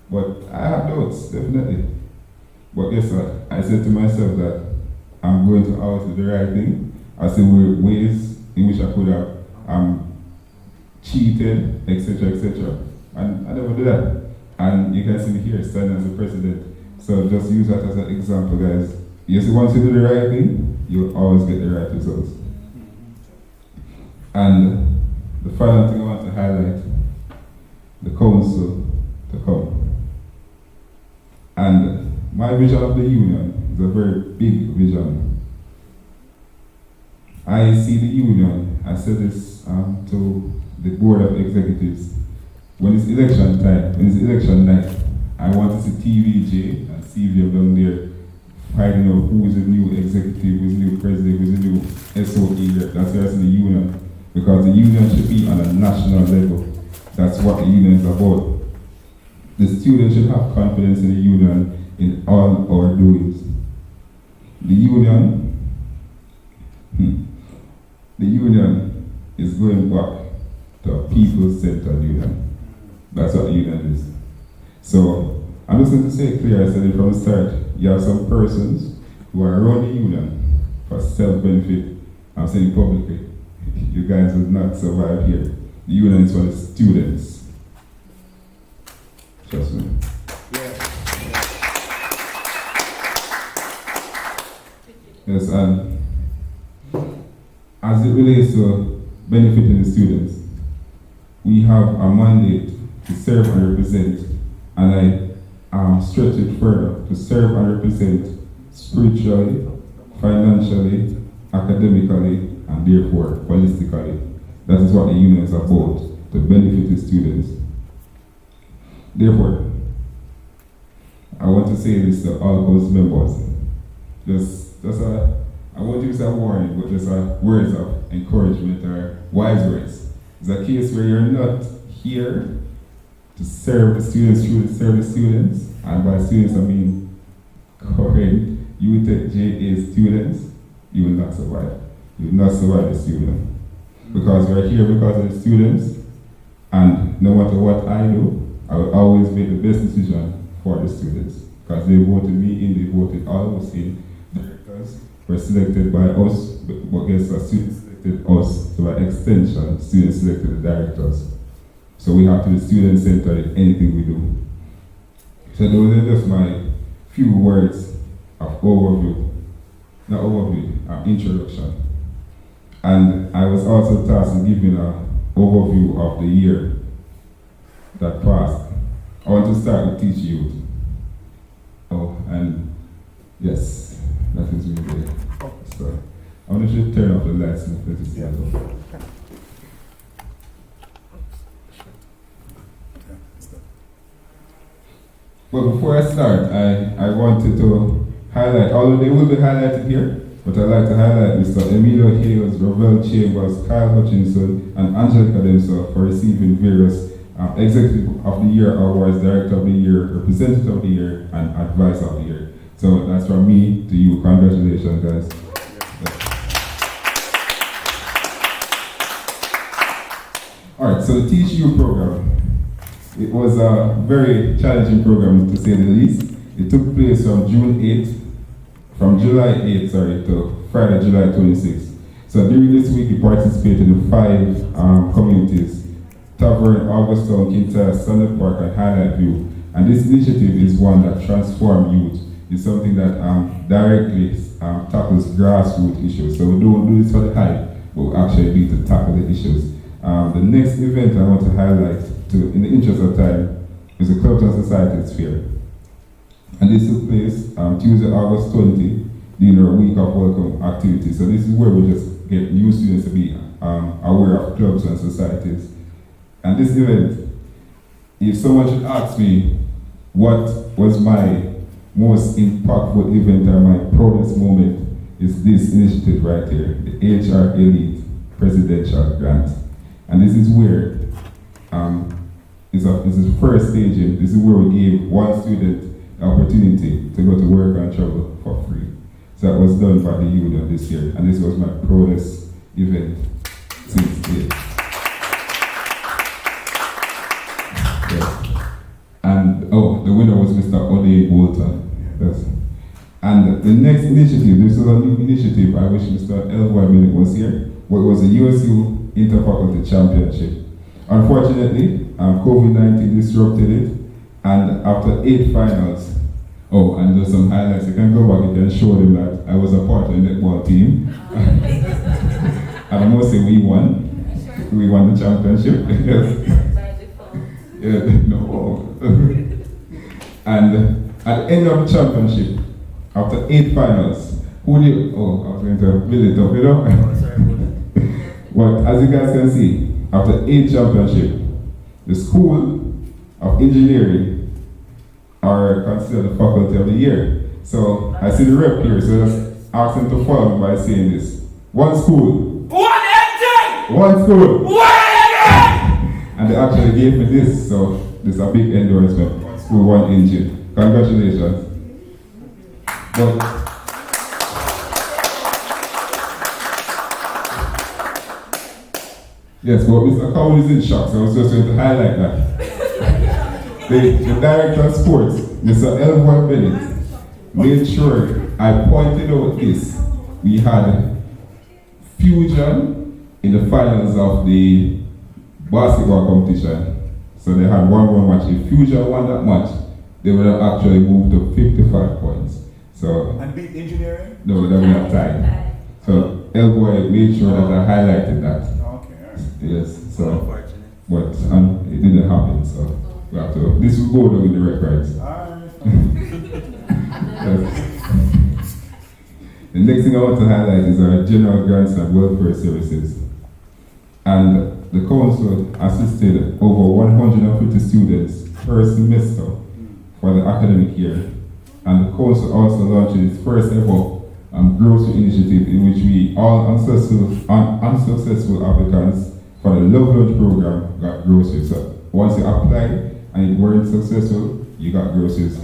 But I had doubts, definitely. But guess what? I said to myself that I'm going to always do the right thing. I see ways in which I could have cheated, etc., etc. And I never did that. And you can see me here standing as a president. So just use that as an example, guys. You see, once you do the right thing, you'll always get the right results. And the final thing I want to highlight, the council to come. And my vision of the union is a very big vision. I see the union, I said this to the board of executives, when it's election time, when it's election night, I want to see TVJ and CVM down there finding out who is the new executive, who is the new president, who is the new SOE. That's where I see the union. Because the union should be on a national level. That's what the union is about. The students should have confidence in the union in all our doings. The union is going back to a people-centered union. That's what the union is. So I'm just going to say it clear, I said it from the start, you have some persons who are around the union for self-benefit. I'm saying it publicly. You guys will not survive here. The union is for the students. Trust me. Yes, and as it relates to benefiting the students, we have a mandate to serve and represent, and I stretch it further to serve and represent spiritually, financially, academically, and therefore holistically. That is what the union is about, to benefit the students. Therefore, I want to say this to all council members. I won't use a warning, but just words of encouragement or wise words. It's a case where you're not here to serve the students, truly serve the students, and by students I mean current UTech JA students. You will not survive. You will not survive the student. Because you're here because of the students, and no matter what I do, I will always make the best decision for the students. Because they voted me in, they voted all of us in. Directors were selected by us, but guess what? Students selected us. So by extension, students selected the directors. So we have to be student-centered in anything we do. So those are just my few words of overview. Not overview, introduction. And I was also tasked with giving an overview of the year that passed. I want to start with Teach Youth. Oh, and yes, that is me there. So, I want you to turn off the lights and let it see it. But before I start, I wanted to highlight, although they will be highlighted here, but I'd like to highlight Mr. Emilio Hales, Ravel Chambers, Kyle Hutchinson, and Angelica themselves for receiving various Executive of the Year awards, Director of the Year, Representative of the Year, and Advisor of the Year. So that's from me to you. Congratulations, guys. All right, so the Teach You program. It was a very challenging program, to say the least. It took place from July 8th, to Friday, July 26th. So during this week, we participated in 5 communities: Tavern, Augustown, Kintyre, Sunday Park, and Highlight View. And this initiative is one that transforms youth. It's something that directly tackles grassroots issues. So we don't do this for the hype, but we actually do to tackle the issues. The next event I want to highlight, in the interest of time, is the Clubs and Societies Fair. And this took place Tuesday, August 20, during our week of welcome activities. So this is where we just get new students to be aware of clubs and societies. And this event, if someone should ask me what was my most impactful event or my proudest moment, is this initiative right here, the HR Elite Presidential Grant. And this is where, this is first staging, this is where we gave one student the opportunity to go to work and travel for free. So that was done by the union this year, and this was my proudest event since then. And the winner was Mr. Ole Bolton. Yes. And the next initiative, this is a new initiative. I wish Mr. Elboy Minute was here, but it was the USU Interfaculty Championship. Unfortunately, COVID-19 disrupted it, and after 8 finals, and there's some highlights. You can go back and show them that I was a part of the netball team. And I must say we won. We won the championship. Yeah, no. And at the end of the championship, after 8 finals, who did? I was going to build it up, you know? But as you guys can see, after 8 championship, the School of Engineering are considered the Faculty of the Year. So I see the rep here, so just ask them to follow me by saying this. One school. One engine! One school. One engine! And they actually gave me this, so this is a big endorsement. School, one engine. Congratulations. But yes, but Mr. Cowell is in shock, so I was just going to highlight that. The director of sports, Mr. Elboy Bennett, made sure I pointed out this. We had fusion in the finals of the basketball competition. So they had 1-1 match. If fusion won that match, they would have actually moved to 55 points. So and beat engineering? No, they would have tied. So Elboy made sure that I highlighted that. Okay. Yes. So, but it didn't happen. So. This will go down in the records. The next thing I want to highlight is our general grants and welfare services. And the council assisted over 150 students per semester for the academic year. And the council also launched its first ever grocery initiative in which we all unsuccessful applicants for the Love Lunch program got groceries. So once you apply, and it weren't successful, you got groceries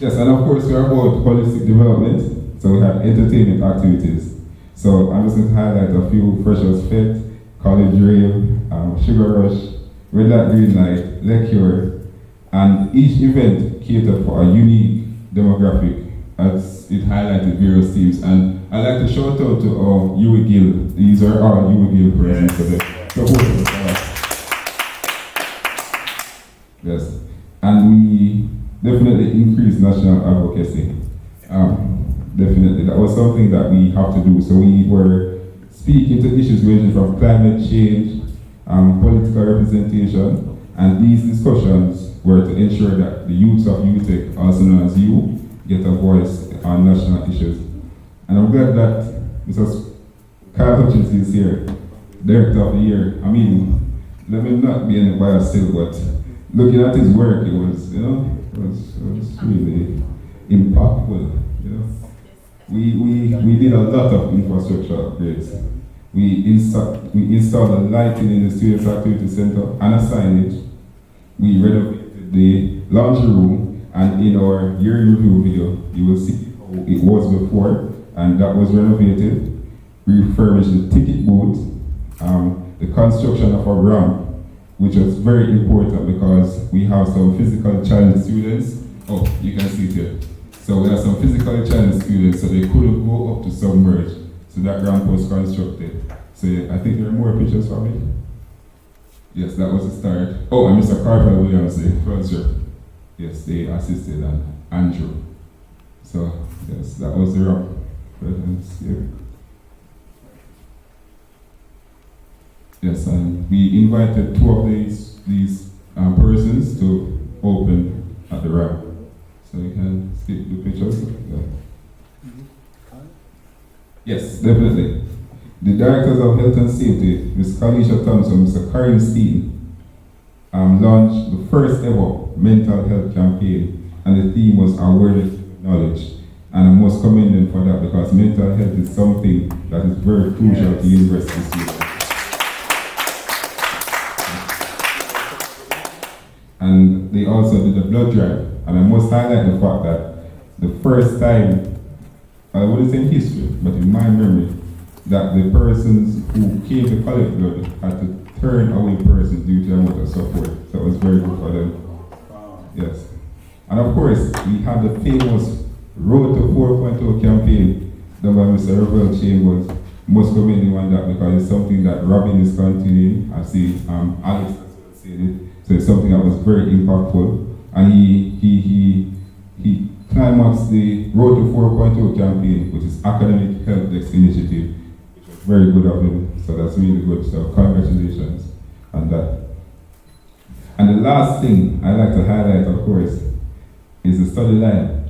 Yes, and of course we're about holistic development, so we have entertainment activities. So I'm just going to highlight a few: Freshers Fete, College Rave, Sugar Rush, Red Light, Green Light, Lecture, and each event catered for a unique demographic as it highlighted various themes. And I'd like to shout out to UWI Gill. These are our UWI Gill persons for the support. Yes. And we definitely increase national advocacy. definitely. That was something that we have to do. So we were speaking to issues ranging from climate change, political representation, and these discussions were to ensure that the youths of UTech, also known as you, get a voice on national issues. And I'm glad that Mr. Kyle Hutchins is here, Director of the Year. I mean, let me not be any bias still, but looking at his work, it was, it was really impactful. We did a lot of infrastructure upgrades. We installed a lighting in the Students Activity Center and a signage. We renovated the laundry room, and in our year review video, you will see how it was before, and that was renovated. We refurbished the ticket booth, the construction of a ramp, which was very important because we have some physical challenged students. Oh, you can see it here. So we have some physically challenged students, so they couldn't go up to submerge. So that ramp was constructed. So I think there are more pictures from it. Yes, that was the start. Oh, and Mr. Carpenter Williams, the professor. Yes, they assisted, and Andrew. So yes, that was the ramp. Yes, and we invited two of these persons to open at the ramp. So you can skip the pictures. Yeah. Yes, definitely. The Directors of Health and Safety, Ms. Kalisha Thompson, Mr. Karim Steen, launched the first ever mental health campaign, and the theme was awareness and knowledge. And I must commend them for that because mental health is something that is very crucial to university students. And they also did a blood drive. And I must highlight the fact that the first time, I wouldn't say in history, but in my memory, that the persons who came to collect blood had to turn away persons due to a amount of support. So it was very good for them. Yes. And of course, we had the famous Road to 4.0 campaign done by Mr. Rebel Chambers. Must commend him on that because it's something that Robin is continuing. I see Alex as well said it. So it's something that was very impactful. And he climaxed the Road to 4.0 campaign, which is Academic Help Desk Initiative, which was very good of him. So that's really good. So congratulations on that. And the last thing I like to highlight, of course, is the study line.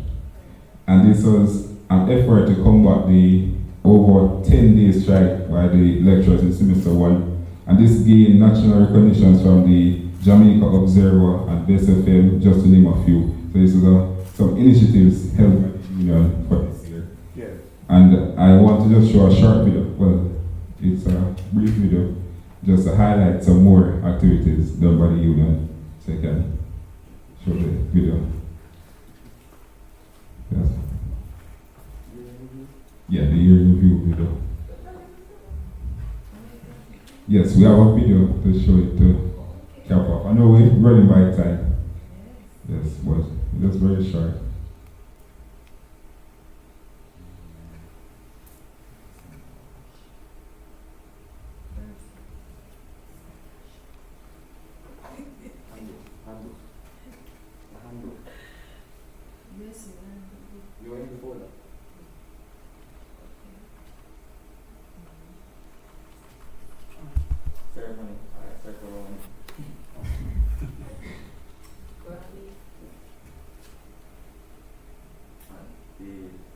And this was an effort to combat the over 10-day strike by the lecturers in semester 1. And this gained national recognitions from the Jamaica Observer and Best FM, just to name a few. So this is some initiatives held by the union for this year. Yeah. And I want to just show a short video. Well, it's a brief video, just to highlight some more activities done by the union. So you can show the video. Yes. Yeah, the year review video. Yes, we have a video to show it to cap off. I know we're running by time. Yes, but just very short. Ceremony. The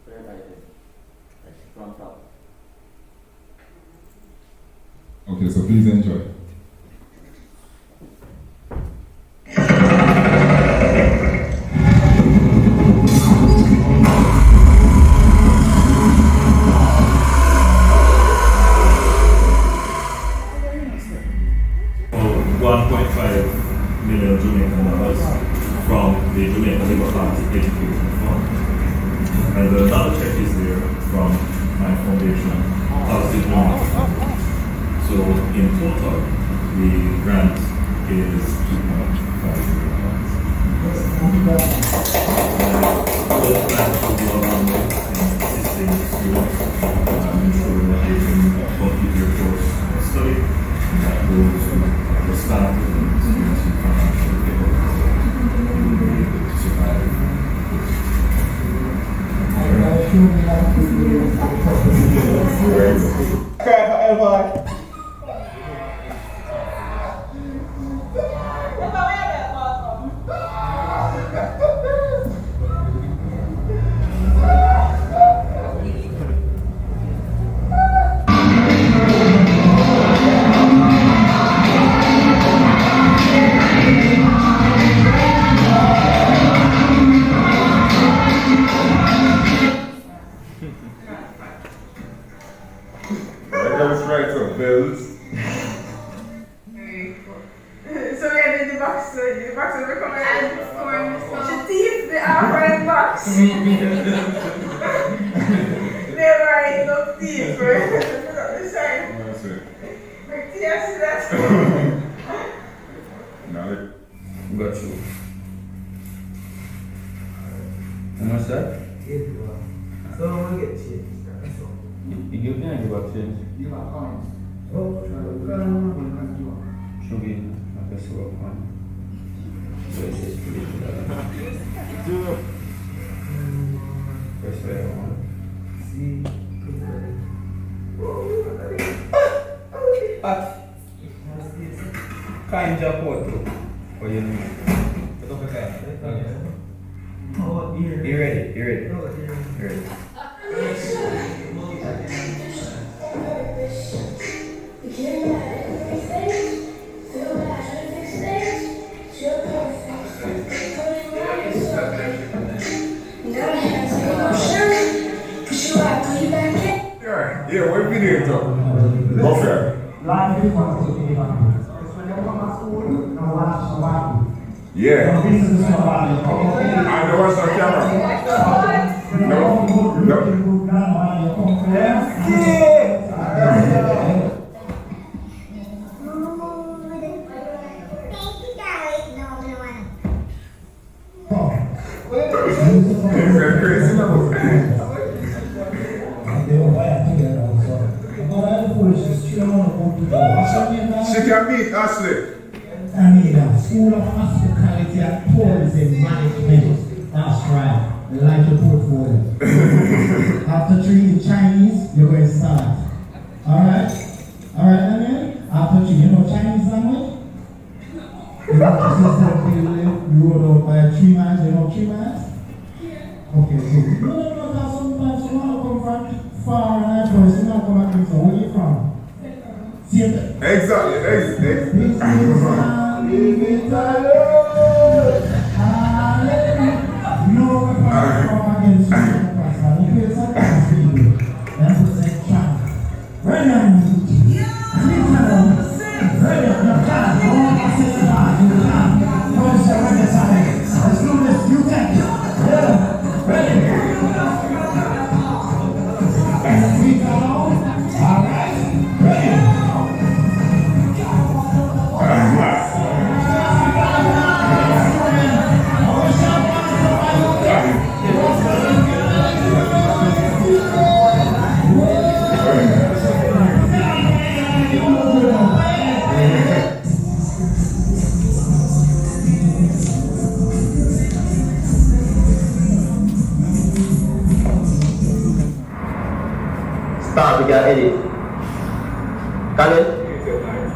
third item, from top. Okay, so please enjoy. From the Jamaica Labour Party Education Fund. And another check is there from my foundation, Positive Jamaica. So in total, the grant is $2.5 million. Those grants will go along with assisting students, ensuring that they can complete their course of study, and that goes to the staff and students in financial difficulties. Will be able to survive. Let's write some bells. So we had the box will come out. She thief the half box. Never right, no thief. Put up the sign. Like, yes, that's No, Got you. How much that? So I want to get change. You give me a give up change. You have coins. Should be like a silver coin. So it's just pretty good. Press where I want. See. What? Kind of photo. Or you know? Put up a kind. Oh, dear. You ready? You ready? Oh, dear. You ready? yeah, what we doing, Tom? Go for it. Life is one of the things. When you come to school, no watch, no watch. Yeah. No business, no watch. I know what's on camera. No. Crazy number. She can beat Ashley. I mean, School of Hospitality and Tourism Management. That's right. Like your portfolio. After treating Chinese, you're going to start. Alright? Alright, Daniel? After you know Chinese language? You know, you rode out by 3 miles, you know 3 miles? Okay, so no, because sometimes you want to come from far and I first, you want to come back and say, where are you from? Exactly. Start, we got edit. Colin?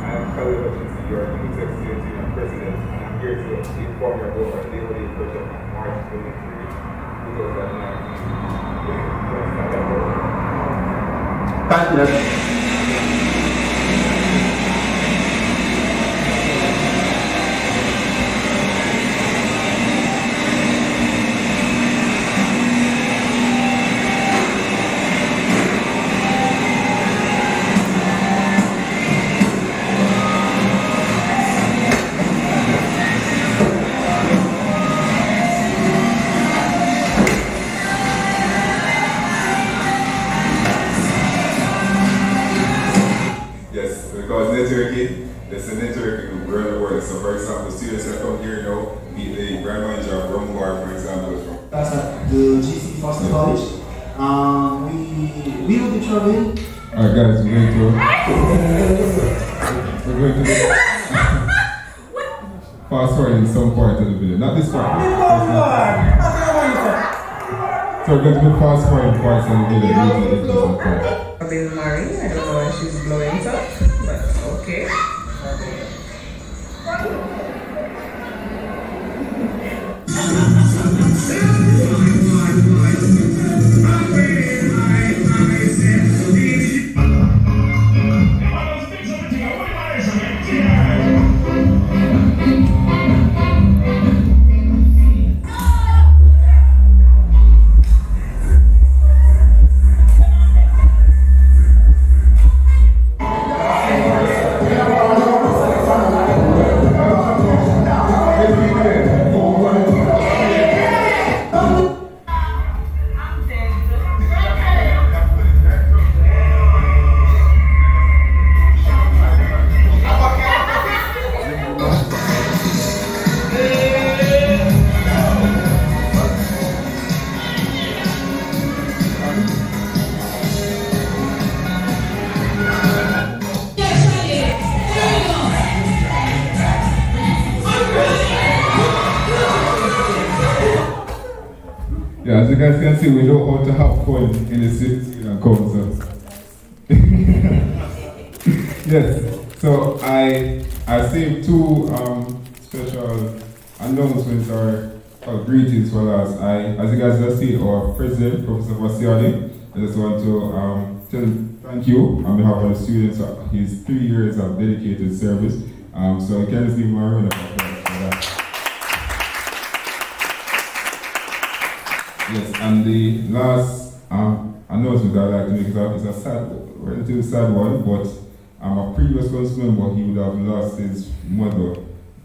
I'm Khalid Hutchinson, your UTech president, and I'm here to inform you about our daily project on March 23, 2019. Continue. Because networking, there's a networking around the world. So for example, students that come here now, meet the brand manager of Rumbar, for example. That's at the GC Foster College. We will be traveling. Alright guys, we're going to fast forward in some part of the video. Not this part. So we're going to be fast forward points and we're going to get I've been married. I don't know why she's blowing up, but okay. Yeah, as you guys can see, we know how to have fun in the student council. Yes, so I saved two special announcements or greetings for us. As you guys can see, our president, Professor Vasiani, I just want to thank you on behalf of the students for his 3 years of dedicated service. So you can just give him a round of applause for that. Yes, and the last announcement I'd like to make is a sad, relatively sad one, but a previous council member, he would have lost his mother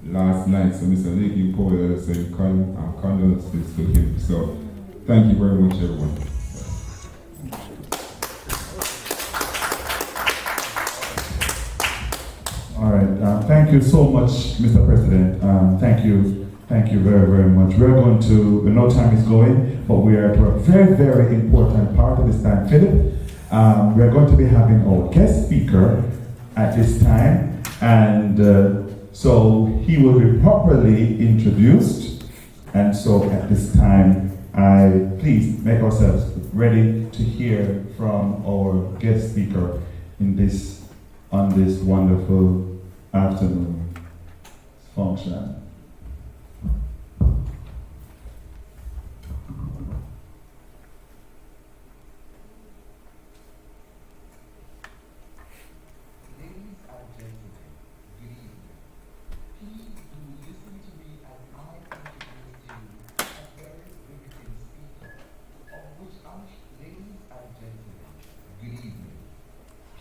last night, so Mr. Lakey Powell sent condolences to him. So thank you very much, everyone. All right, thank you so much, Mr. President. Thank you very, very much. We're going to, no time is going, but we are to a very, very important part of this time. Philip, we're going to be having our guest speaker at this time, and so he will be properly introduced. And so at this time, please make ourselves ready to hear from our guest speaker on this wonderful afternoon function.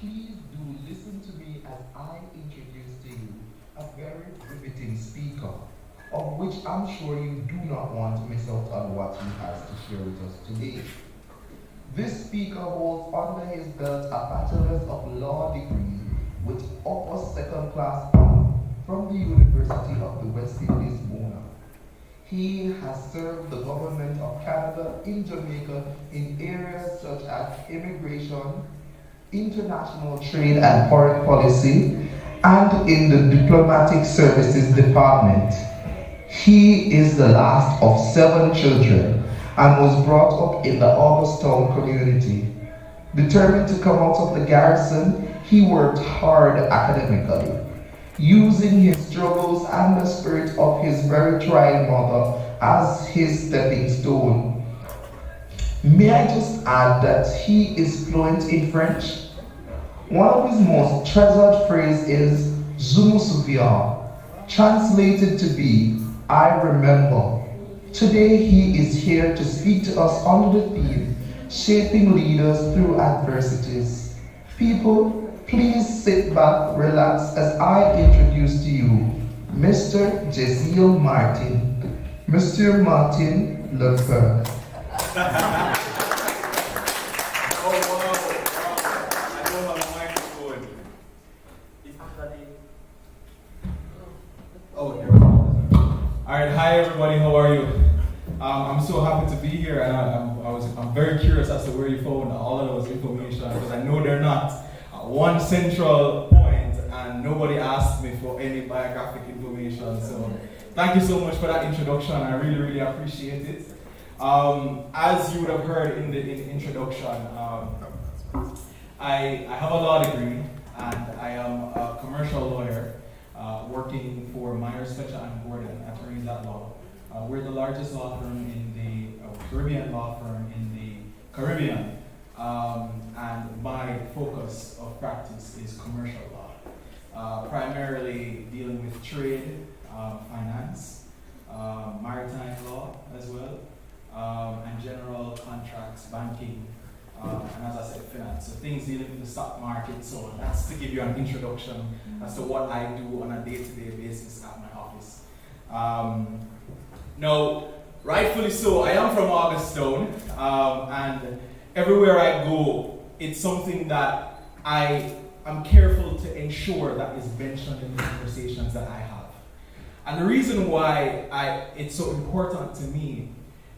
Please do listen to me as I introduce to you a very riveting speaker, of which I'm sure you do not want to miss out on what he has to share with us today. This speaker holds under his belt a Bachelor's of Law degree with upper second-class honor from the University of the West Indies, Mona. He has served the government of Canada in Jamaica in areas such as immigration, international trade and foreign policy, and in the Diplomatic Services Department. He is the last of 7 children and was brought up in the Augustown community. Determined to come out of the garrison, he worked hard academically, using his struggles and the spirit of his very trying mother as his stepping stone. May I just add that he is fluent in French? One of his most treasured phrases is "Je me souviens," translated to be "I remember." Today he is here to speak to us under the theme, Shaping Leaders Through Adversities. People, please sit back, relax as I introduce to you Mr. Jezeel Martin. Mr. Martin Leclerc. Alright, hi everybody, how are you? I'm so happy to be here, and I'm very curious as to where you found all of those information, because I know they're not at one central point and nobody asked me for any biographic information. So thank you so much for that introduction. I really, really appreciate it. As you would have heard in the introduction, I have a law degree and I am a commercial lawyer working for Myers, Fletcher & Gordon, attorneys at law. We're the largest law firm in the Caribbean law firm in the Caribbean, and my focus of practice is commercial law, primarily dealing with trade, finance, maritime law as well, and general contracts, banking, and as I said, finance. So things dealing with the stock market. So that's to give you an introduction as to what I do on a day-to-day basis at my office. Now, rightfully so, I am from Augusttown, and everywhere I go, it's something that I am careful to ensure that is mentioned in the conversations that I have. And the reason why it's so important to me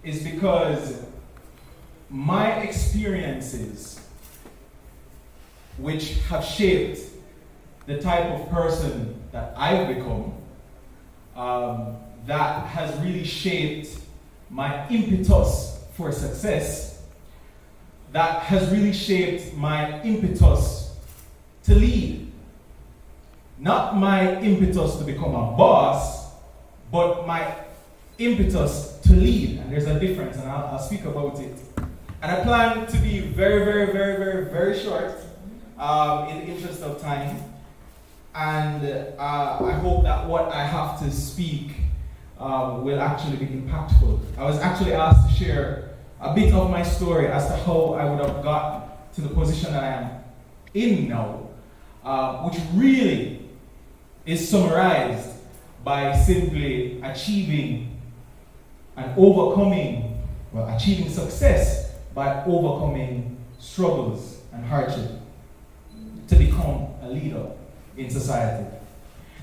is because my experiences, which have shaped the type of person that I've become, that has really shaped my impetus for success, that has really shaped my impetus to lead. Not my impetus to become a boss, but my impetus to lead. And there's a difference, and I'll speak about it. And I plan to be very, very, very, very, very short in the interest of time. And I hope that what I have to speak will actually be impactful. I was actually asked to share a bit of my story as to how I would have got to the position that I am in now, which really is summarized by simply achieving success by overcoming struggles and hardship to become a leader in society.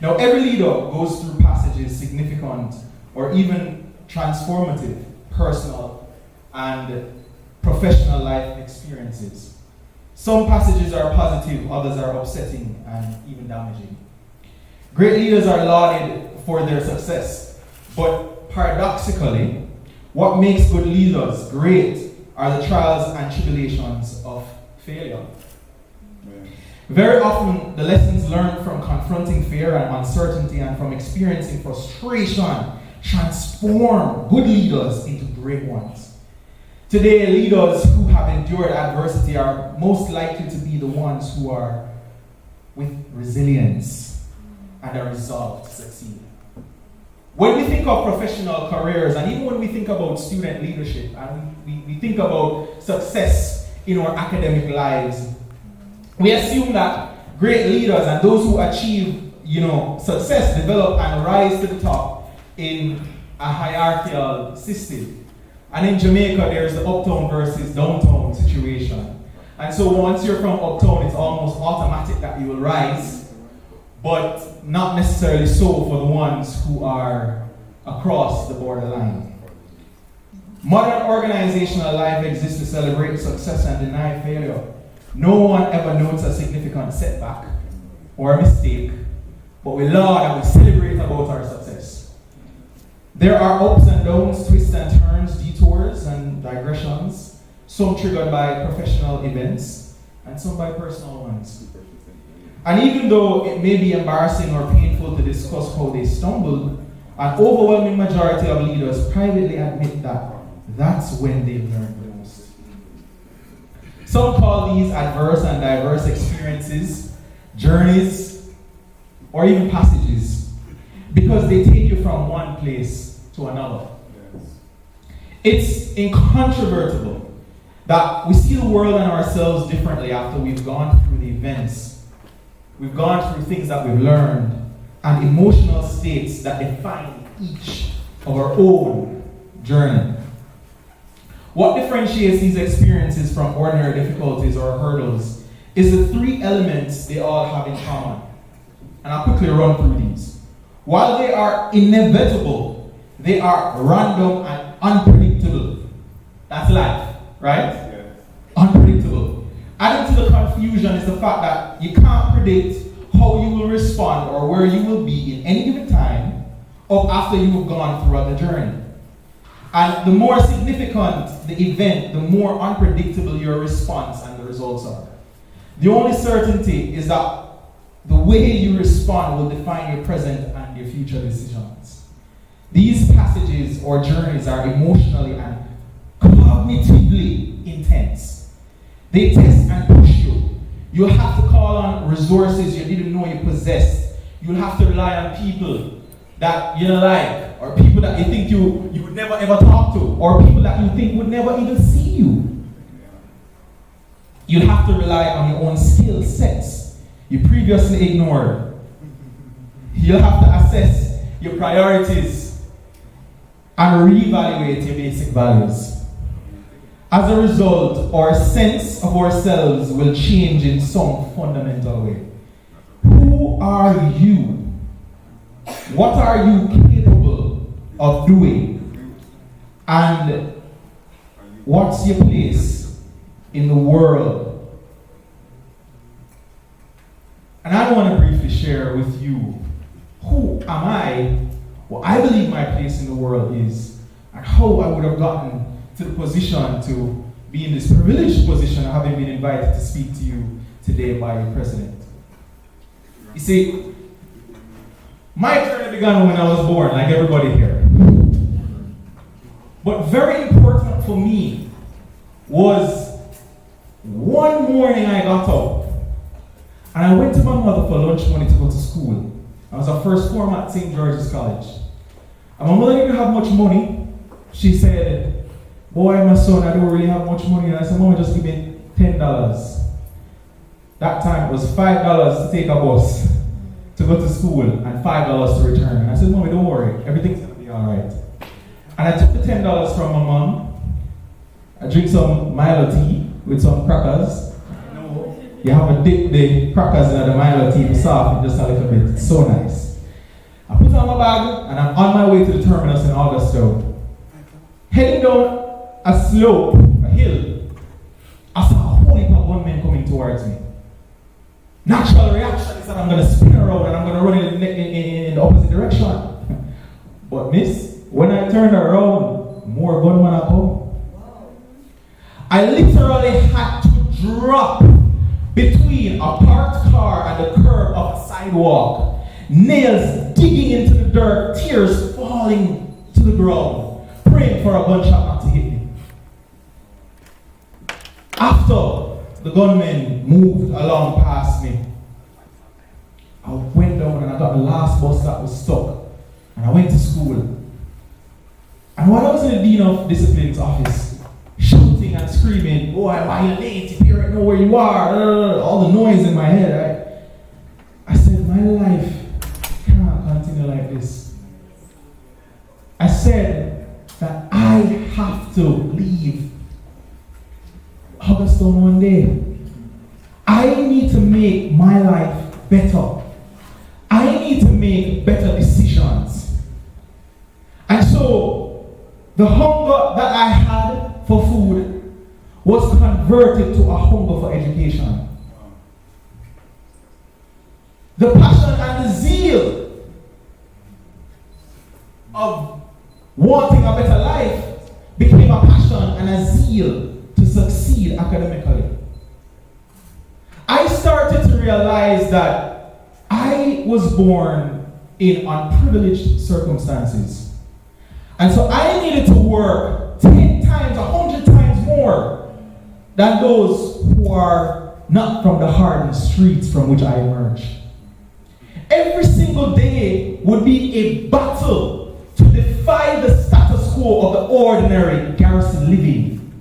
Now, every leader goes through passages significant or even transformative personal and professional life experiences. Some passages are positive, others are upsetting and even damaging. Great leaders are lauded for their success, but paradoxically, what makes good leaders great are the trials and tribulations of failure. Very often, the lessons learned from confronting fear and uncertainty and from experiencing frustration transform good leaders into great ones. Today, leaders who have endured adversity are most likely to be the ones who are with resilience and are resolved to succeed. When we think of professional careers, and even when we think about student leadership, and we think about success in our academic lives, we assume that great leaders and those who achieve, success develop and rise to the top in a hierarchical system. And in Jamaica, there's the uptown versus downtown situation. And so once you're from uptown, it's almost automatic that you will rise, but not necessarily so for the ones who are across the borderline. Modern organizational life exists to celebrate success and deny failure. No one ever notes a significant setback or a mistake, but we laud and we celebrate about our success. There are ups and downs, twists and turns, detours and digressions, some triggered by professional events and some by personal ones. And even though it may be embarrassing or painful to discuss how they stumbled, an overwhelming majority of leaders privately admit that that's when they learn the most. Some call these adverse and diverse experiences, journeys, or even passages, because they take you from one place to another. It's incontrovertible that we see the world and ourselves differently after we've gone through the events. We've gone through things that we've learned and emotional states that define each of our own journey. What differentiates these experiences from ordinary difficulties or hurdles is the three elements they all have in common. And I'll quickly run through these. While they are inevitable, they are random and unpredictable. That's life, right? Yeah. Unpredictable. Adding to the confusion is the fact that you can't predict how you will respond or where you will be in any given time or after you have gone throughout the journey. And the more significant the event, the more unpredictable your response and the results are. The only certainty is that the way you respond will define your present and your future decisions. These passages or journeys are emotionally and cognitively intense. They test and push you. You'll have to call on resources you didn't know you possessed. You'll have to rely on people that you don't like, or people that you think you would never ever talk to, or people that you think would never even see you. You'll have to rely on your own skill sets you previously ignored. You'll have to assess your priorities and reevaluate your basic values. As a result, our sense of ourselves will change in some fundamental way. Who are you? What are you capable of doing? And what's your place in the world? And I want to briefly share with you, who am I? What I believe my place in the world is, and how I would have gotten to the position to be in this privileged position of having been invited to speak to you today by your president. You see, my journey began when I was born, like everybody here. But very important for me was one morning I got up and I went to my mother for lunch money to go to school. I was a first form at St. George's College. And my mother didn't have much money. She said, "Boy, my son, I don't really have much money." And I said, "Mama, just give me $10. That time it was $5 to take a bus to go to school and $5 to return. And I said, "Mommy, don't worry, everything's gonna be all right." And I took the $10 from my mom. I drink some Milo tea with some crackers. You have to dip the crackers in the Milo tea to soften just a little bit. It's so nice. I put on my bag and I'm on my way to the terminus in Augusto. Heading down a slope, a hill, I saw a whole heap of gunmen coming towards me. Natural reaction is that I'm going to spin around and I'm going to run in the opposite direction. But miss, when I turned around, more gunmen are come. I literally had to drop between a parked car and the curb of a sidewalk, nails digging into the dirt, tears falling to the ground, praying for a gunshot not to hit me. After the gunmen moved along past me, I went down and I got the last bus that was stuck, and I went to school. And while I was in the Dean of Discipline's office, shouting and screaming, "Boy, why are you late? Your parents know where you are," all the noise in my head, I said, my life cannot continue like this. I said that I have to leave Augusto one day. I need to make my life better. I need to make better decisions. And so the hunger that I had for food was converted to a hunger for education. The passion and the zeal of wanting a better life became a passion and a zeal to succeed academically. I started to realize that I was born in unprivileged circumstances. And so I needed to work 10 times, 100 times more than those who are not from the hardened streets from which I emerged. Every single day would be a battle to defy the status quo of the ordinary garrison living.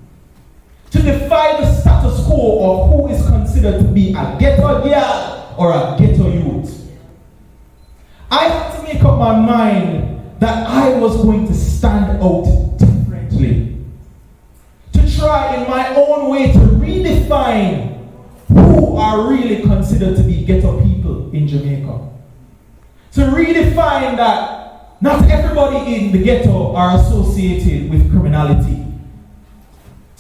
To defy the status quo of who is considered to be a ghetto girl or a ghetto youth. I had to make up my mind that I was going to stand out differently. To try in my own way to redefine who are really considered to be ghetto people in Jamaica. To redefine that not everybody in the ghetto are associated with criminality.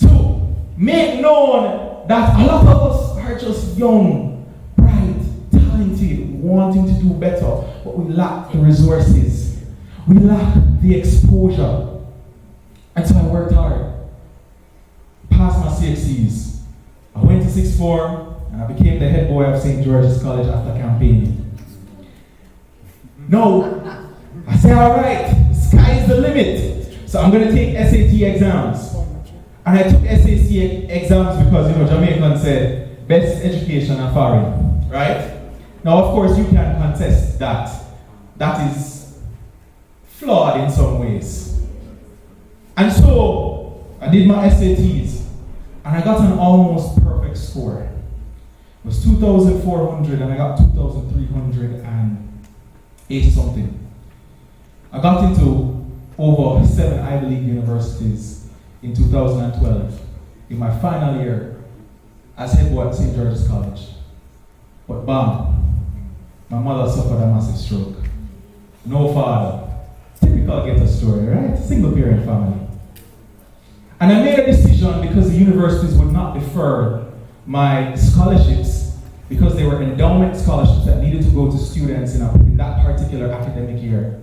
To make known that a lot of us are just young, bright, talented, wanting to do better, but we lack the resources. We lack the exposure. And so I worked hard, passed my CXCs. I went to sixth form, and I became the head boy of St. George's College after campaigning. No, I said, all right, the sky is the limit. So I'm going to take SAT exams. And I took SAT exams because, Jamaicans said, best education and foreign, right? Now, of course, you can contest that. That is flawed in some ways. And so, I did my SATs, and I got an almost perfect score. It was 2,400, and I got 2,308 something. I got into over 7 Ivy League universities in 2012, in my final year as head boy at St. George's College. But bam, my mother suffered a massive stroke. No father. Typical ghetto story, right? Single parent family. And I made a decision because the universities would not defer my scholarships because they were endowment scholarships that needed to go to students in that particular academic year.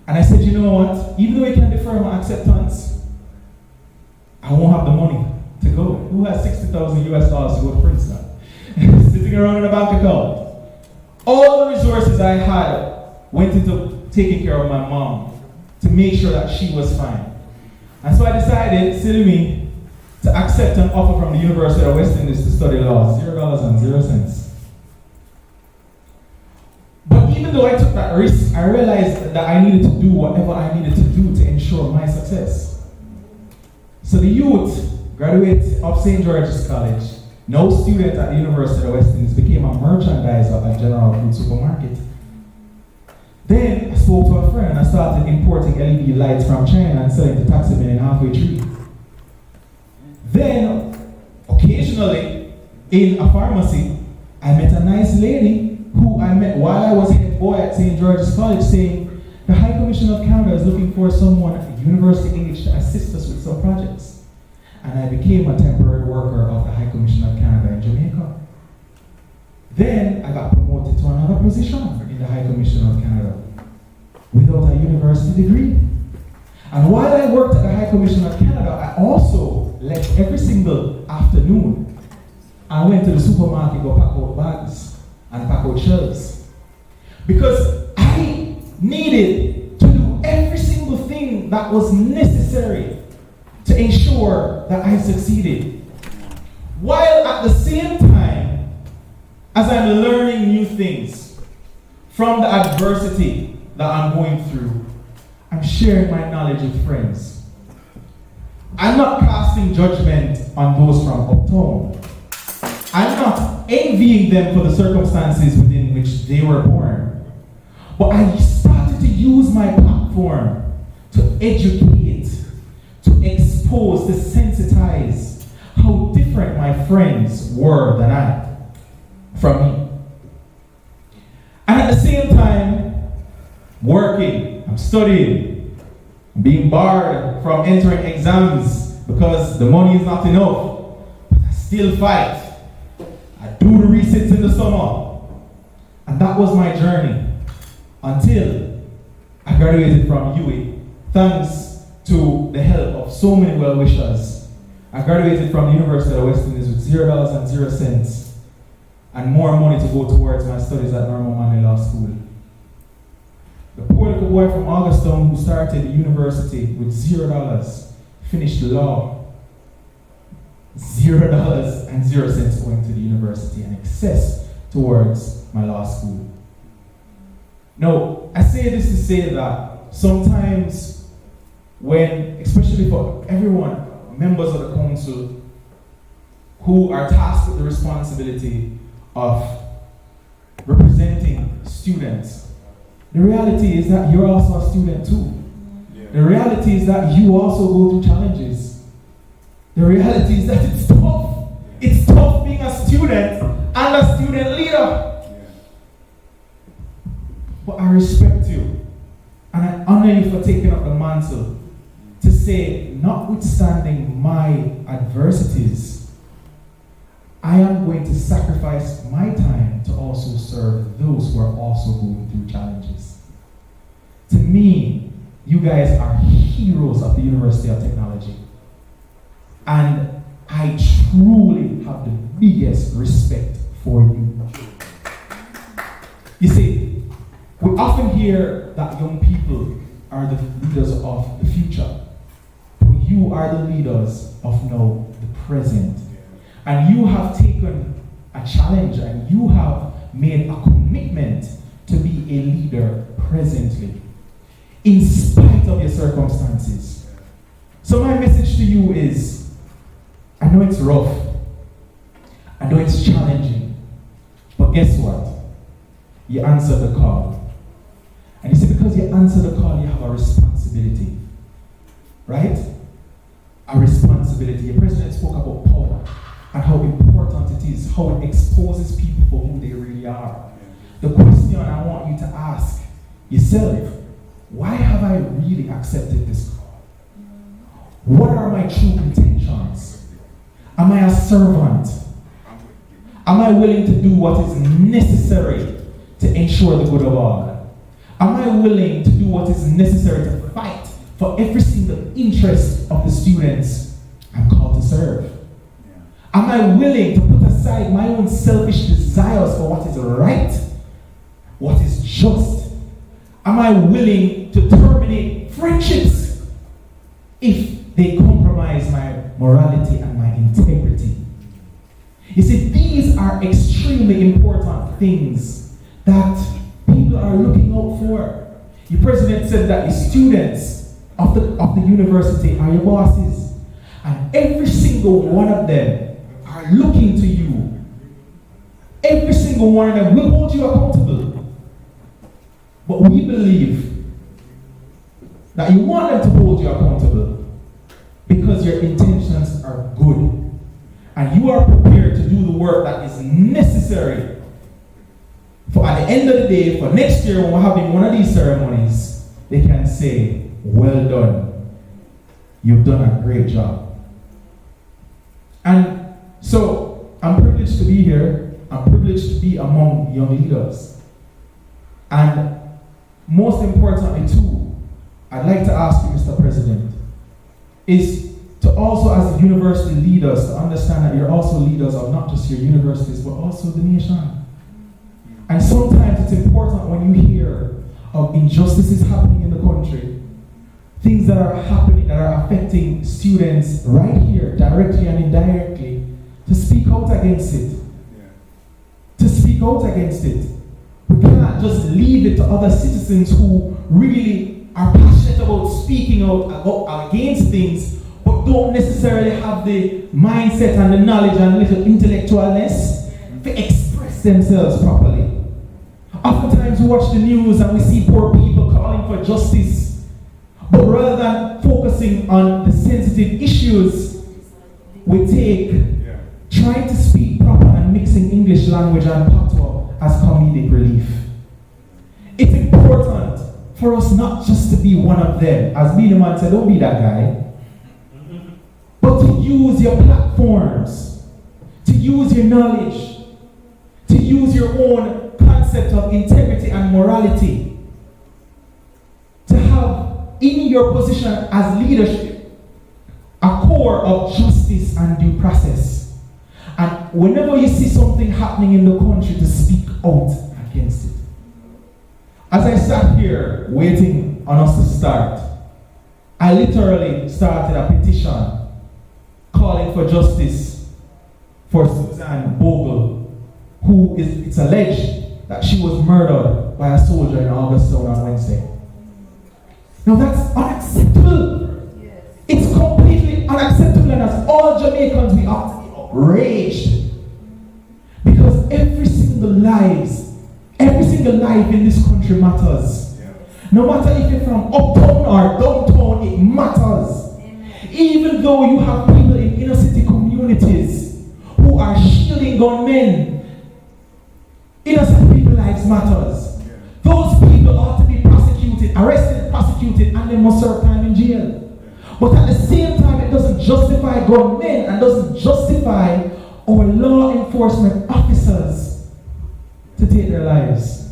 And I said, you know what? Even though you can defer my acceptance, I won't have the money to go. Who has $60,000 US to go to Princeton? Sitting around in a bank account. All the resources I had went into taking care of my mom to make sure that she was fine. And so I decided, silly me, to accept an offer from the University of West Indies to study law, $0.00. But even though I took that risk, I realized that I needed to do whatever I needed to do to ensure my success. So the youth, graduate of St. George's College, now student at the University of West Indies, became a merchandiser at General Food Supermarket. Then I spoke to a friend and I started importing LED lights from China and selling to taxi men in halfway tree. Then, occasionally, in a pharmacy, I met a nice lady who I met while I was head boy at St. George's College saying, the High Commission of Canada is looking for someone at university age to assist us with some projects. And I became a temporary worker of the High Commission of Canada in Jamaica. Then I got promoted to another position in the High Commission of Canada without a university degree. And while I worked at the High Commission of Canada, I also left every single afternoon. I went to the supermarket to pack out bags and pack out shelves. Because I needed to do every single thing that was necessary to ensure that I succeeded. While at the same time, as I'm learning new things from the adversity that I'm going through, I'm sharing my knowledge with friends. I'm not casting judgment on those from uptown. I'm not envying them for the circumstances within which they were born. But I started to use my platform to educate, to expose, to sensitize how different my friends were than from me. And at the same time, working, I'm studying, I'm being barred from entering exams because the money is not enough. But I still fight. I do the resits in the summer. And that was my journey until I graduated from UA. Thanks to the help of so many well-wishers. I graduated from the University of West Indies with $0.00 and more money to go towards my studies at Normal Manley Law School. The poor little boy from Augustown who started the university with $0 finished law. $0.00 going to the university and excess towards my law school. Now, I say this to say that sometimes when, especially for everyone, members of the council who are tasked with the responsibility of representing students, the reality is that you're also a student too. Yeah. The reality is that you also go through challenges. The reality is that it's tough. It's tough being a student and a student leader. Yeah. But I respect you and I honor you for taking up the mantle to say, notwithstanding my adversities, I am going to sacrifice my time to also serve those who are also going through challenges. To me, you guys are heroes of the University of Technology. And I truly have the biggest respect for you. You see, we often hear that young people are the leaders of the future. But you are the leaders of now, the present. And you have taken a challenge and you have made a commitment to be a leader presently, in spite of your circumstances. So my message to you is, I know it's rough, I know it's challenging, but guess what? You answer the call. And you see, because you answer the call, you have a responsibility. Right? A responsibility. Your president spoke about power and how important it is, how it exposes people for who they really are. The question I want you to ask yourself, why have I really accepted this call? What are my true intentions? Am I a servant? Am I willing to do what is necessary to ensure the good of all? Am I willing to do what is necessary to fight for every single interest of the students I'm called to serve? Am I willing to put aside my own selfish desires for what is right, what is just? Am I willing to terminate friendships if they compromise my morality and my integrity? You see, these are extremely important things that people are looking out for. Your president said that the students of the university are your bosses. And every single one of them are looking to you. Every single one of them will hold you accountable. But we believe that you want them to hold you accountable because your intentions are good. And you are prepared to do the work that is necessary for at the end of the day, for next year when we're having one of these ceremonies, they can say, well done. You've done a great job. And so I'm privileged to be here. I'm privileged to be among young leaders. And most importantly too, I'd like to ask you, Mr. President, is to also, as the university leaders, to understand that you're also leaders of not just your universities, but also the nation. And sometimes it's important when you hear of injustices happening in the country, things that are happening that are affecting students right here, directly and indirectly, to speak out against it. To speak out against it. We cannot just leave it to other citizens who really are passionate about speaking out against things, but don't necessarily have the mindset and the knowledge and little intellectualness to express themselves properly. Oftentimes we watch the news and we see poor people calling for justice, but rather than focusing on the sensitive issues, we take trying to speak proper and mixing English language and patois as comedic relief. It's important for us not just to be one of them. As Biederman said, don't be that guy. But to use your platforms, to use your knowledge, to use your own concept of integrity and morality, to have in your position as leadership a core of justice and due process. And whenever you see something happening in the country, to speak out against it. As I sat here waiting on us to start, I literally started a petition calling for justice for Suzanne Bogle, who it's alleged that she was murdered by a soldier in Augusttown on Wednesday. Now that's unacceptable. It's completely unacceptable, and as all Jamaicans we are outraged. Because every single life in this country matters. No matter if you're from uptown or downtown, it matters. Even though you have people in inner city communities who are shielding gunmen, innocent people's lives matters. Those people ought to be prosecuted, arrested, prosecuted, and they must serve time in jail. But at the same time, it doesn't justify gunmen and doesn't justify our law enforcement officers to take their lives.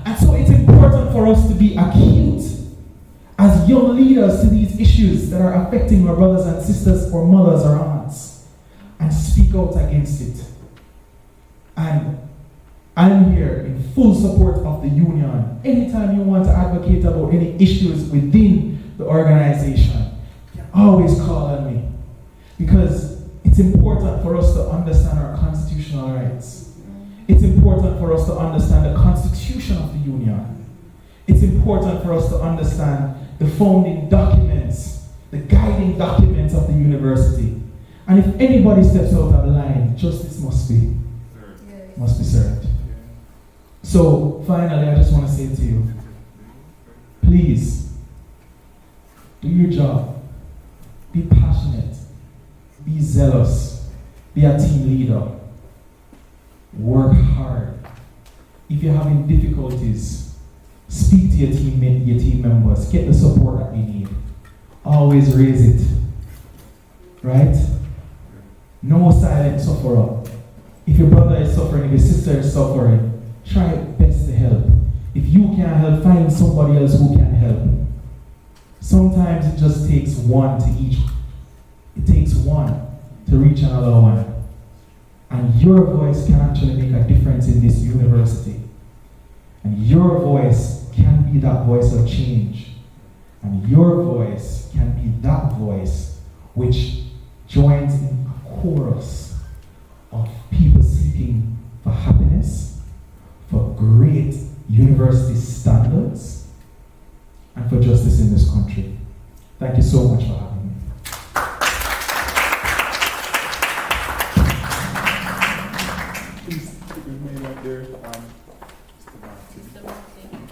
And so it's important for us to be acute as as young leaders to these issues that are affecting our brothers and sisters or mothers or aunts and speak out against it. And I'm here in full support of the union. Anytime you want to advocate about any issues within the organization, you can always call on me. Because it's important for us to understand our constitutional rights. It's important for us to understand the constitution of the union. It's important for us to understand the founding documents, the guiding documents of the university. And if anybody steps out of line, justice must be served. So finally, I just want to say to you, please, do your job. Be passionate. Be zealous. Be a team leader. Work hard. If you're having difficulties, speak to your team members. Get the support that you need. Always raise it. Right? No silent sufferer. If your brother is suffering, if your sister is suffering, try best to help. If you can't help, find somebody else who can help. Sometimes it just takes one to each. It takes one to reach another one. And your voice can actually make a difference in this university. And your voice can be that voice of change. And your voice can be that voice which joins in a chorus of people seeking for happiness, for great university standards, and for justice in this country. Thank you so much for having me. Please keep your name up there. Mr. Martin.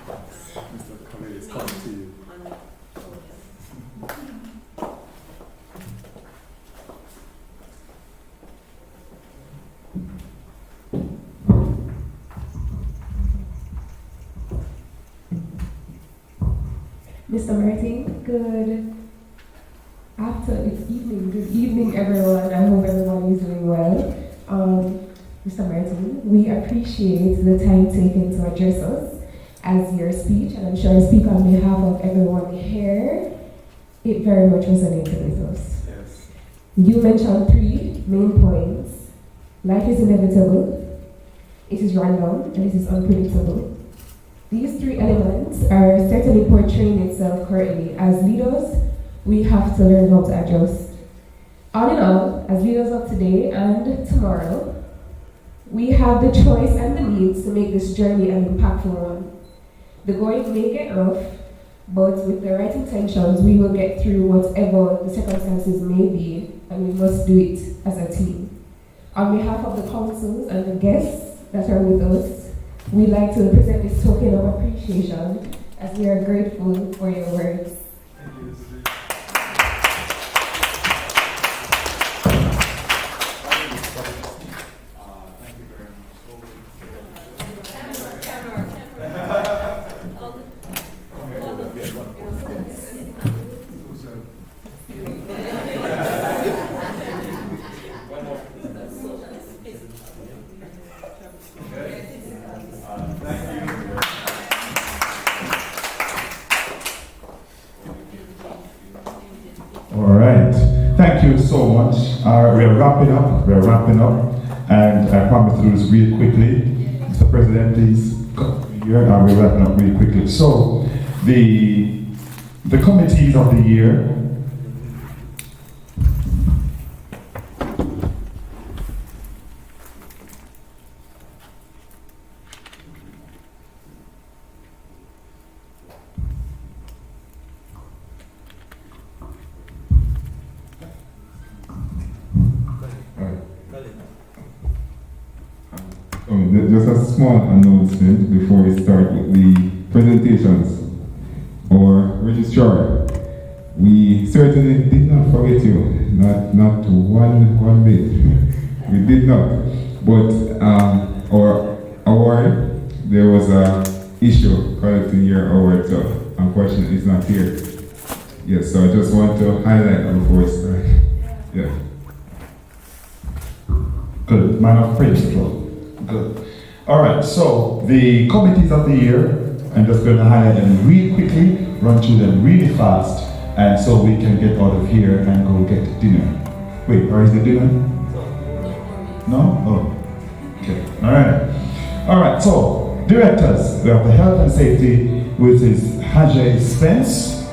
Mr. Khaled is coming to you. Mr. Martin, good evening everyone. I hope everyone is doing well. Mr. Martin, we appreciate the time taken to address us as your speech, and I'm sure I speak on behalf of everyone here. It very much resonated with us. Yes. You mentioned 3 main points. Life is inevitable, it is random, and it is unpredictable. These 3 elements are certainly portraying itself currently. As leaders, we have to learn how to adjust. All in all, as leaders of today and tomorrow, we have the choice and the means to make this journey an impactful one. The going may get rough, but with the right intentions, we will get through whatever the circumstances may be, and we must do it as a team. On behalf of the councils and the guests that are with us, we'd like to present this token of appreciation as we are grateful for your words. Thank you so much. We're wrapping up, and I promise to do this really quickly. Mr. President, please come here, and we're wrapping up really quickly. So, the committees of the year. Just a small announcement before we start with the presentations. Our registrar, we certainly did not forget you, not one bit. We did not. But our award, there was a issue collecting your award, so unfortunately it's not here. Yes, so I just want to highlight that before we start. Yeah. Good. Man of praise, bro. Good. All right. So the committees of the year. I'm just going to highlight them real quickly, run through them really fast, and so we can get out of here and go get dinner. Wait, or is the dinner? No? Oh, okay. All right, so directors, we have the health and safety, which is Haja Spence,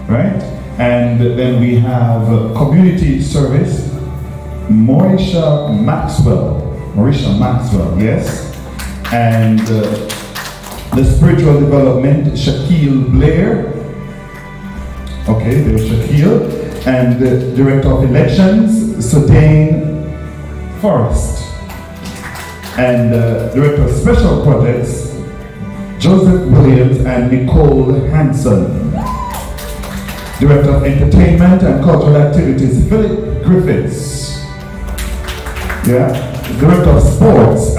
right? And then we have community service, Mauricia Maxwell, yes. And the spiritual development, Shaquille Blair. Okay, there's Shaquille. And the director of elections, Sudane Forrest. And director of special projects, Joseph Williams and Nicole Hanson. Director of entertainment and cultural activities, Philip Griffiths. Yeah. Director of sports,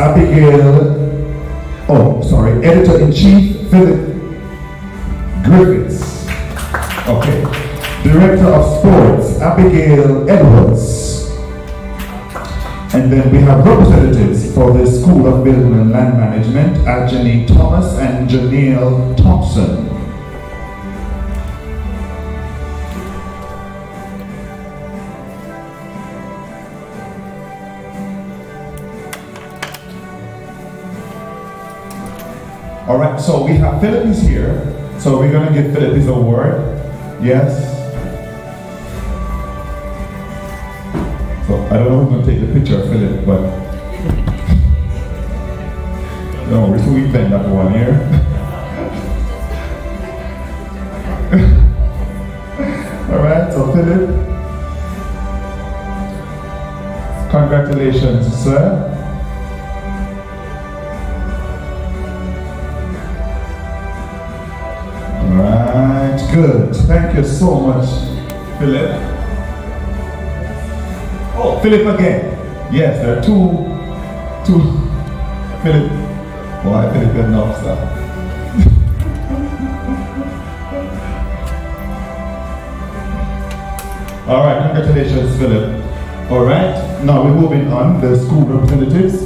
Editor-in-Chief, Philip Griffiths. Okay. Director of sports, Abigail Edwards. And then we have representatives for the School of Building and Land Management, Ajani Thomas and Janelle Thompson. All right, so we have Philip is here, so we're going to give Philip his award. Yes. So I don't know who's going to take the picture of Philip, but no, we're still playing that one here. All right, so Philip, congratulations, sir. Right, good. Thank you so much, Philip. Oh, Philip again. Yes, there are two Philip. Why Philip got enough stuff? All right, congratulations, Philip. All right, now we're moving on. The school representatives.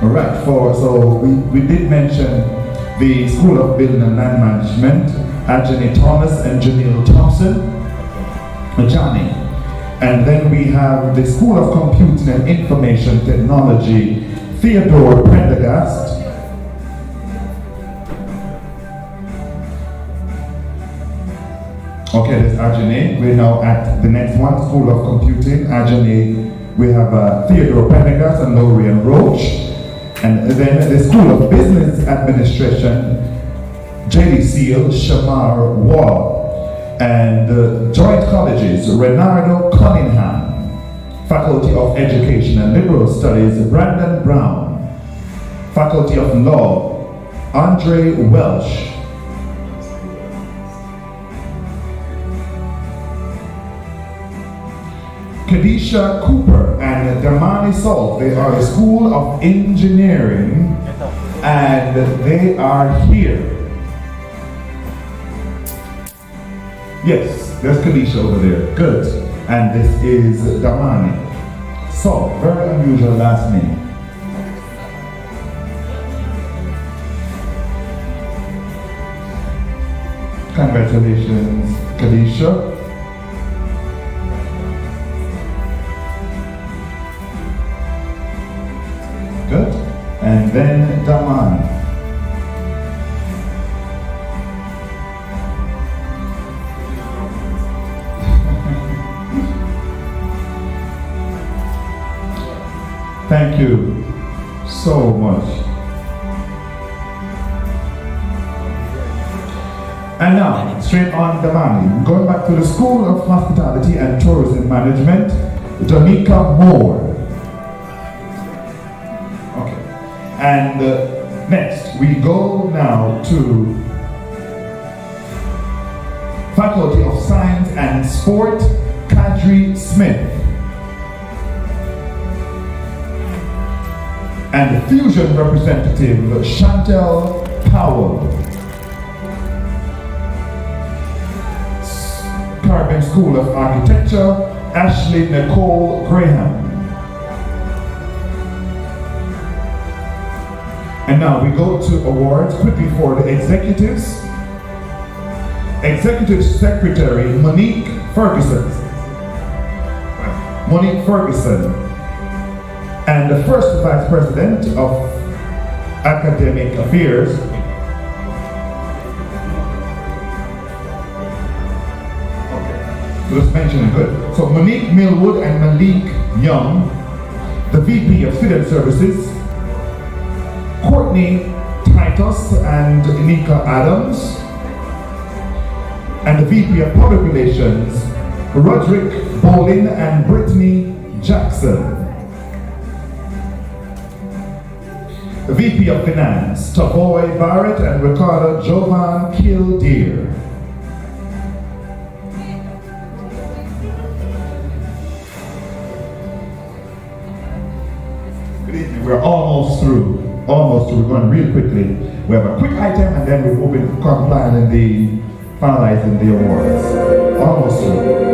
All right, so we did mention the School of Building and Land Management, Ajani Thomas and Janelle Thompson, Ajani. And then we have the School of Computing and Information Technology, Theodore Prendergast. Okay, that's Ajani. We're now at the next one, School of Computing, Ajani. We have Theodore Prendergast and Lorian Roach. And then the School of Business Administration, J.D. Seal, Shamar Wall. And Joint Colleges, Renardo Cunningham. Faculty of Education and Liberal Studies, Brandon Brown. Faculty of Law, Andre Welsh. Kadisha Cooper and Damani Salt, they are a School of Engineering, and they are here. Yes, there's Kadisha over there. Good. And this is Damani. So, very unusual last name. Congratulations, Kadisha. Good. And then Daman. Thank you so much. And now, straight on Damani. Going back to the School of Hospitality and Tourism Management, Donika Moore. And next, we go now to Faculty of Science and Sport, Kadri Smith. And the Fusion representative, Chantel Powell. Caribbean School of Architecture, Ashley Nicole Graham. And now we go to awards quickly for the executives. Executive Secretary Monique Ferguson. And the first Vice President of Academic Affairs, just mentioning good. So Monique Millwood and Malik Young, the VP of Student Services, Courtney Titus and Nika Adams, and the VP of Public Relations, Roderick Bolin and Brittany Jackson. The VP of Finance, Tavoy Barrett and Ricardo Jovan Kildare. Good evening. We're almost through. We're going real quickly. We have a quick item and then we're moving to compline and finalizing the awards. Almost through.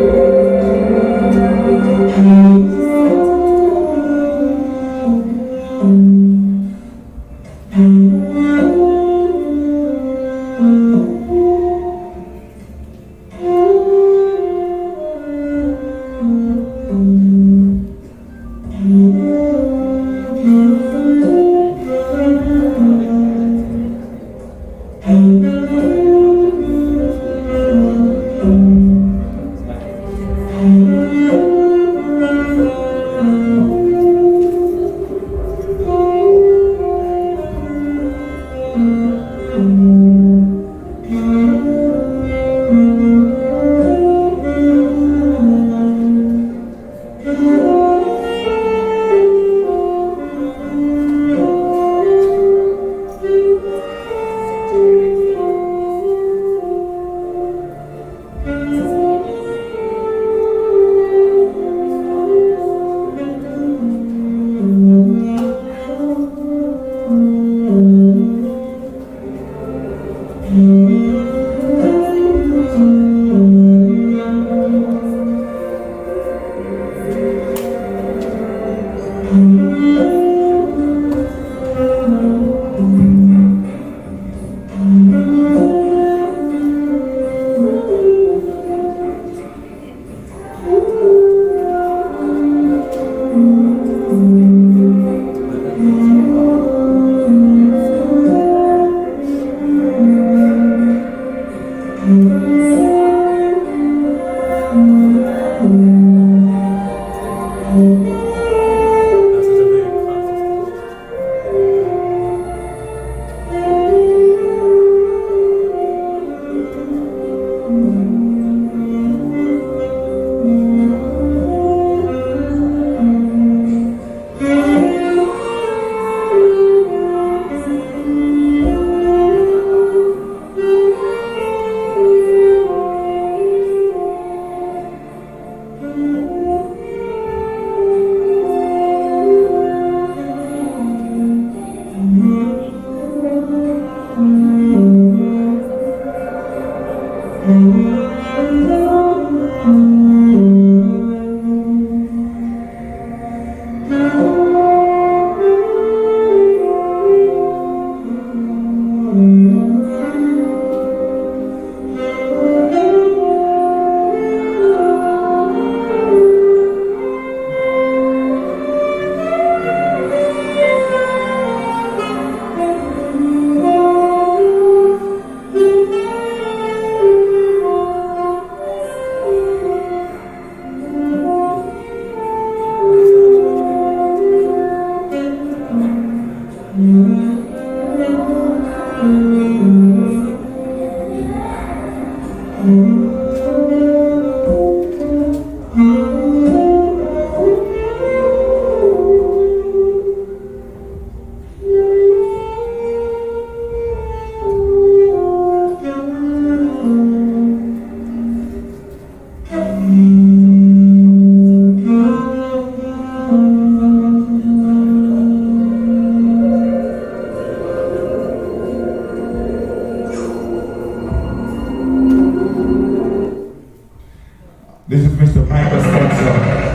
This is Mr. Michael Spencer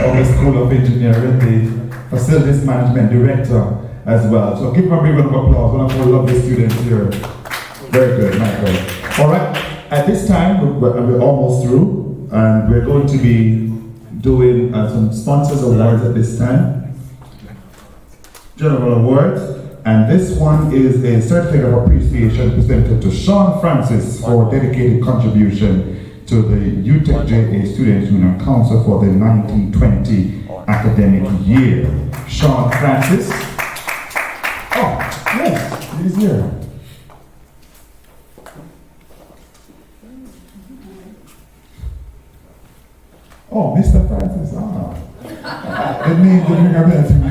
of the School of Engineering, the Facilities Management Director as well. So give them a big round of applause. One of our lovely students here. Very good, Michael. All right, at this time, we're almost through, and we're going to be doing some sponsors awards at this time. General awards, and this one is a certificate of appreciation presented to Sean Francis for dedicated contribution to the UTech JA Students Union Council for the 1920 academic year. Sean Francis. Oh, yes, he's here. Oh, Mr. Francis. Ah. It means the ring a bell to me.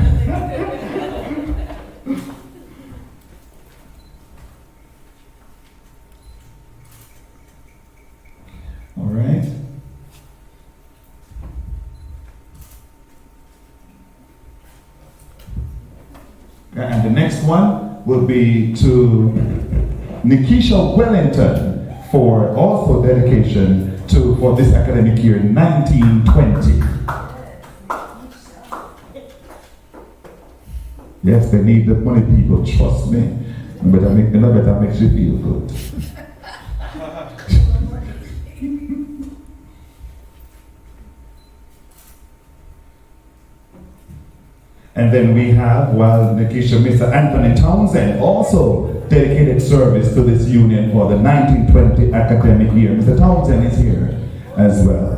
All right. And the next one will be to Nikisha Wellington for also dedication for this academic year 1920. Yes, they need the money, people, trust me. Better makes you feel good. And then we have, Nikisha, Mr. Anthony Townsend, also dedicated service to this union for the 1920 academic year. Mr. Townsend is here as well.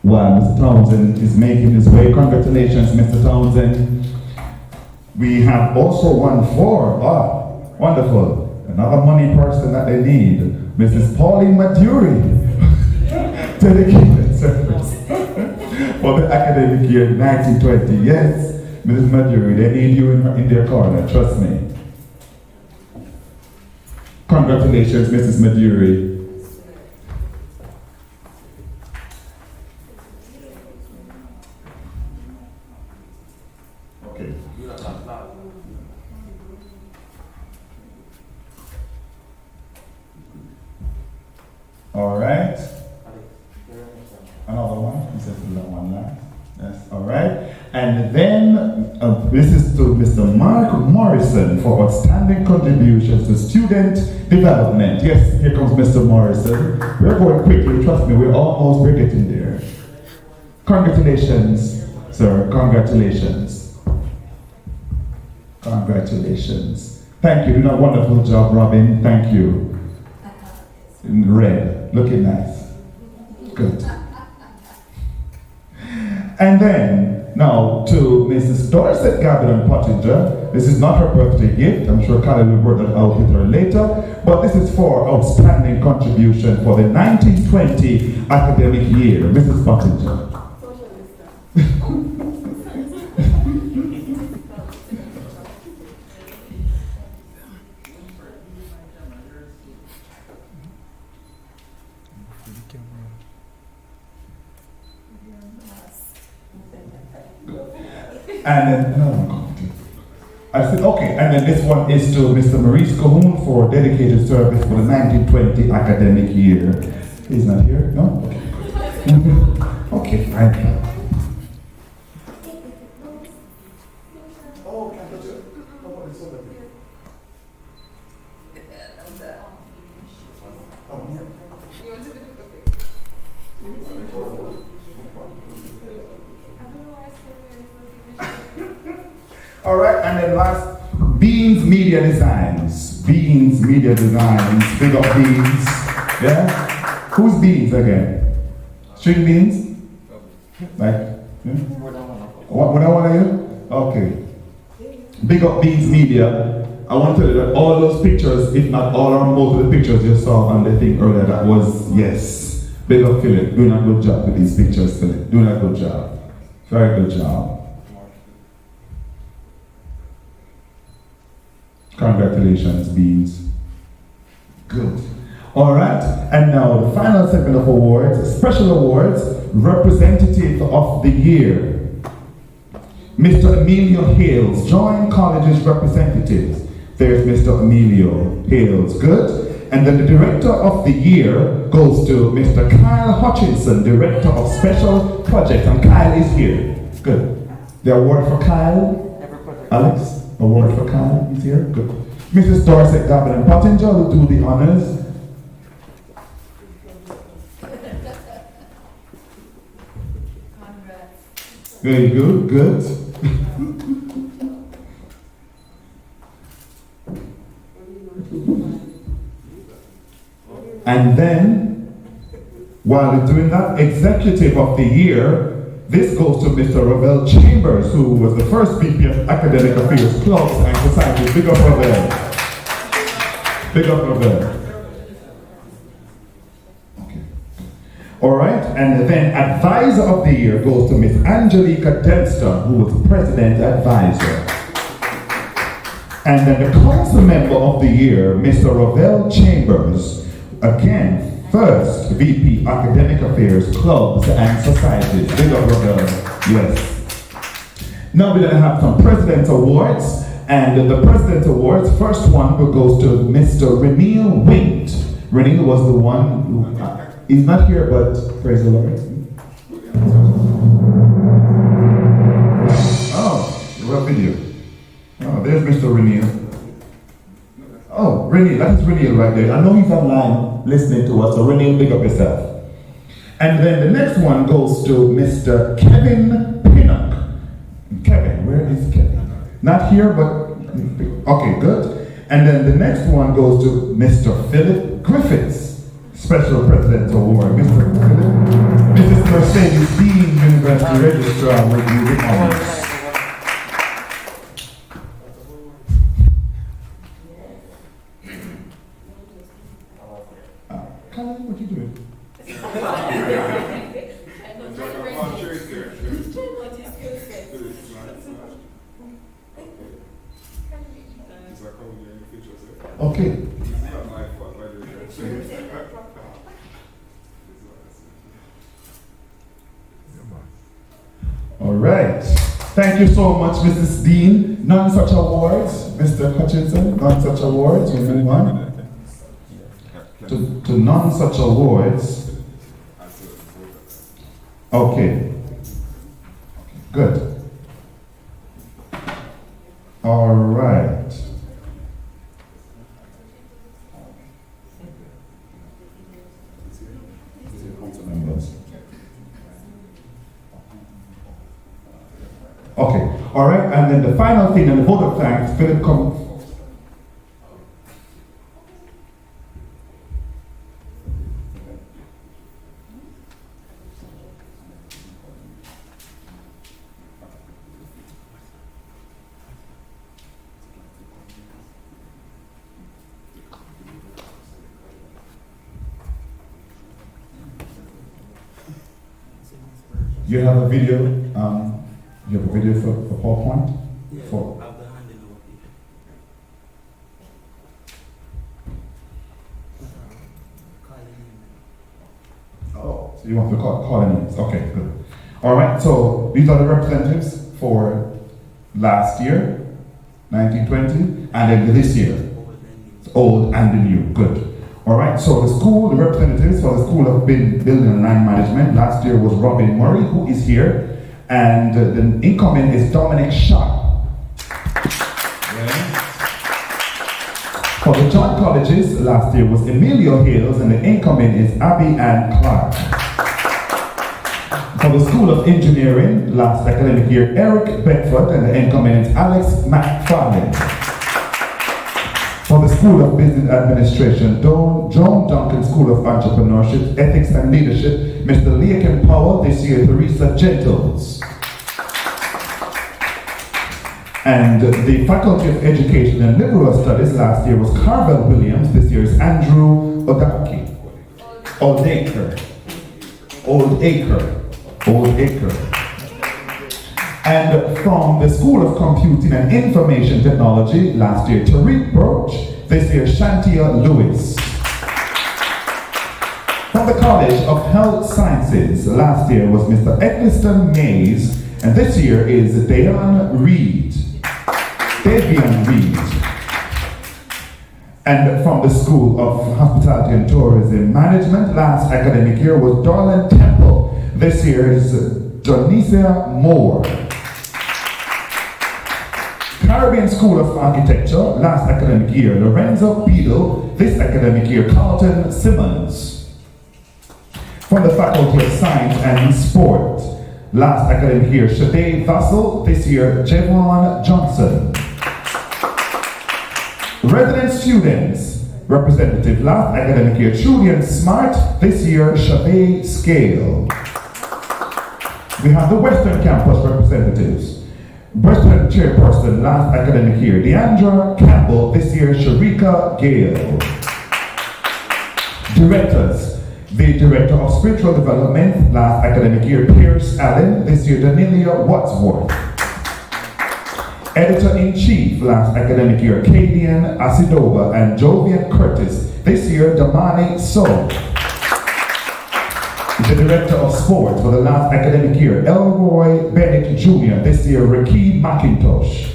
While Mr. Townsend is making his way, congratulations, Mr. Townsend. We have also one for, wonderful, another money person that they need, Mrs. Pauline Maturi, dedicated service for the academic year 1920. Yes, Mrs. Maturi, they need you in their corner, trust me. Congratulations, Mrs. Maturi. Okay. All right. Another one. He says that one last. Yes. All right. And then this is to Mr. Mark Morrison for outstanding contributions to student development. Yes, here comes Mr. Morrison. We're going quickly. Trust me, we're getting there. Congratulations, sir. Congratulations. Congratulations. Thank you. You did a wonderful job, Robin. Thank you. In red. Looking nice. Good. And then, now to Mrs. Dorset Gavilan Pottinger. This is not her birthday gift. I'm sure Carly will work that out with her later. But this is for outstanding contribution for the 1920 academic year. Mrs. Pottinger. And then, I said, okay, and then this one is to Mr. Maurice Cahoon for dedicated service for the 1920 academic year. He's not here? No? Okay. Okay, fine. All right, and then last, Beans Media Designs. Beans Media Designs. Big up Beans. Yeah? Who's Beans again? String Beans? Like, what are you? Okay. Big up Beans Media. I want to tell you that all those pictures, if not all or most of the pictures you saw on the thing earlier, that was, yes. Big up Philip. Doing a good job with these pictures, Philip. Doing a good job. Very good job. Congratulations, Beans. Good. All right, and now the final segment of awards, special awards, Representative of the Year. Mr. Emilio Hales, Joint Colleges Representatives. There's Mr. Emilio Hales. Good. And then the Director of the Year goes to Mr. Kyle Hutchinson, Director of Special Projects. And Kyle is here. Good. The award for Kyle? Alex? Award for Kyle is here? Good. Mrs. Dorset Gavin and Pottinger will do the honors. Very good, good. And then, while we're doing that, Executive of the Year, this goes to Mr. Ravel Chambers, who was the first VP of Academic Affairs, Clubs and Societies. Big up Ravel. Big up Ravel. Okay. All right, and then Advisor of the Year goes to Miss Angelica Dempster, who was President Advisor. And then the Council Member of the Year, Mr. Ravel Chambers, again, first VP Academic Affairs, Clubs and Societies. Big up, Ravel. Yes. Now we're going to have some President's Awards. And the President's Awards, first one goes to Mr. Renil Wint. Renil was the one who, he's not here, but praise the Lord. Oh, what video? Oh, there's Mr. Renil. Oh, Renil, that is Renil right there. I know he's online listening to us, so Renil, big up yourself. And then the next one goes to Mr. Kevin Pinnock. Kevin, where is Kevin? Not here, but, okay, good. And then the next one goes to Mr. Philip Griffiths, Special President's Award. Mr. Philip, Mrs. Mercedes Dean, University Registrar, will do the honors. What you doing? Okay. All right. Thank you so much, Mrs. Dean. None such awards, Mr. Hutchinson. None such awards. We move on to none such awards. Okay. Good. All right. Okay. All right. And then the final thing, and the vote of thanks, Philip come. You have a video. You have a video for PowerPoint. Yeah, for I've the handing over people. Oh, so you want to call in names? Okay, good. All right. So these are the representatives for last year, 1920, and then this year, old and the new. Good. All right. So the school, the representatives for the School of Building and Land Management last year was Robin Murray, who is here. And the incoming is Dominic Sharp. Yeah. For the joint colleges, last year was Emilio Hills, and the incoming is Abby Ann Clark. For the School of Engineering, last academic year, Eric Bedford, and the incoming is Alex McFarlane. For the School of Business Administration, Joan Duncan School of Entrepreneurship, Ethics and Leadership, Mr. Leakin Powell, this year Teresa Gentles. And the Faculty of Education and Liberal Studies last year was Carvel Williams, this year is Andrew Odaki. Oldacre. And from the School of Computing and Information Technology, last year, Tariq Broach, this year, Shantia Lewis. From the College of Health Sciences, last year was Mr. Eccleston Mays, and this year is Davian Reed. And from the School of Hospitality and Tourism Management, last academic year was Darlin Temple. This year is Donicia Moore. Caribbean School of Architecture, last academic year, Lorenzo Beadle. This academic year, Carlton Simmons. From the Faculty of Science and Sport, last academic year, Shade Vassell. This year, Javon Johnson. Resident students, representative, last academic year, Julian Smart. This year, Chavez Scale. We have the Western Campus representatives. Western chairperson, last academic year, Deandra Campbell. This year, Sharika Gale. Directors, the Director of Spiritual Development, last academic year, Pierce Allen. This year, Danilia Wadsworth. Editor-in-Chief, last academic year, Cadian Asidova and Jovian Curtis. This year, Damani So. The Director of Sports for the last academic year, Elroy Bennett Jr. This year, Rakeem McIntosh.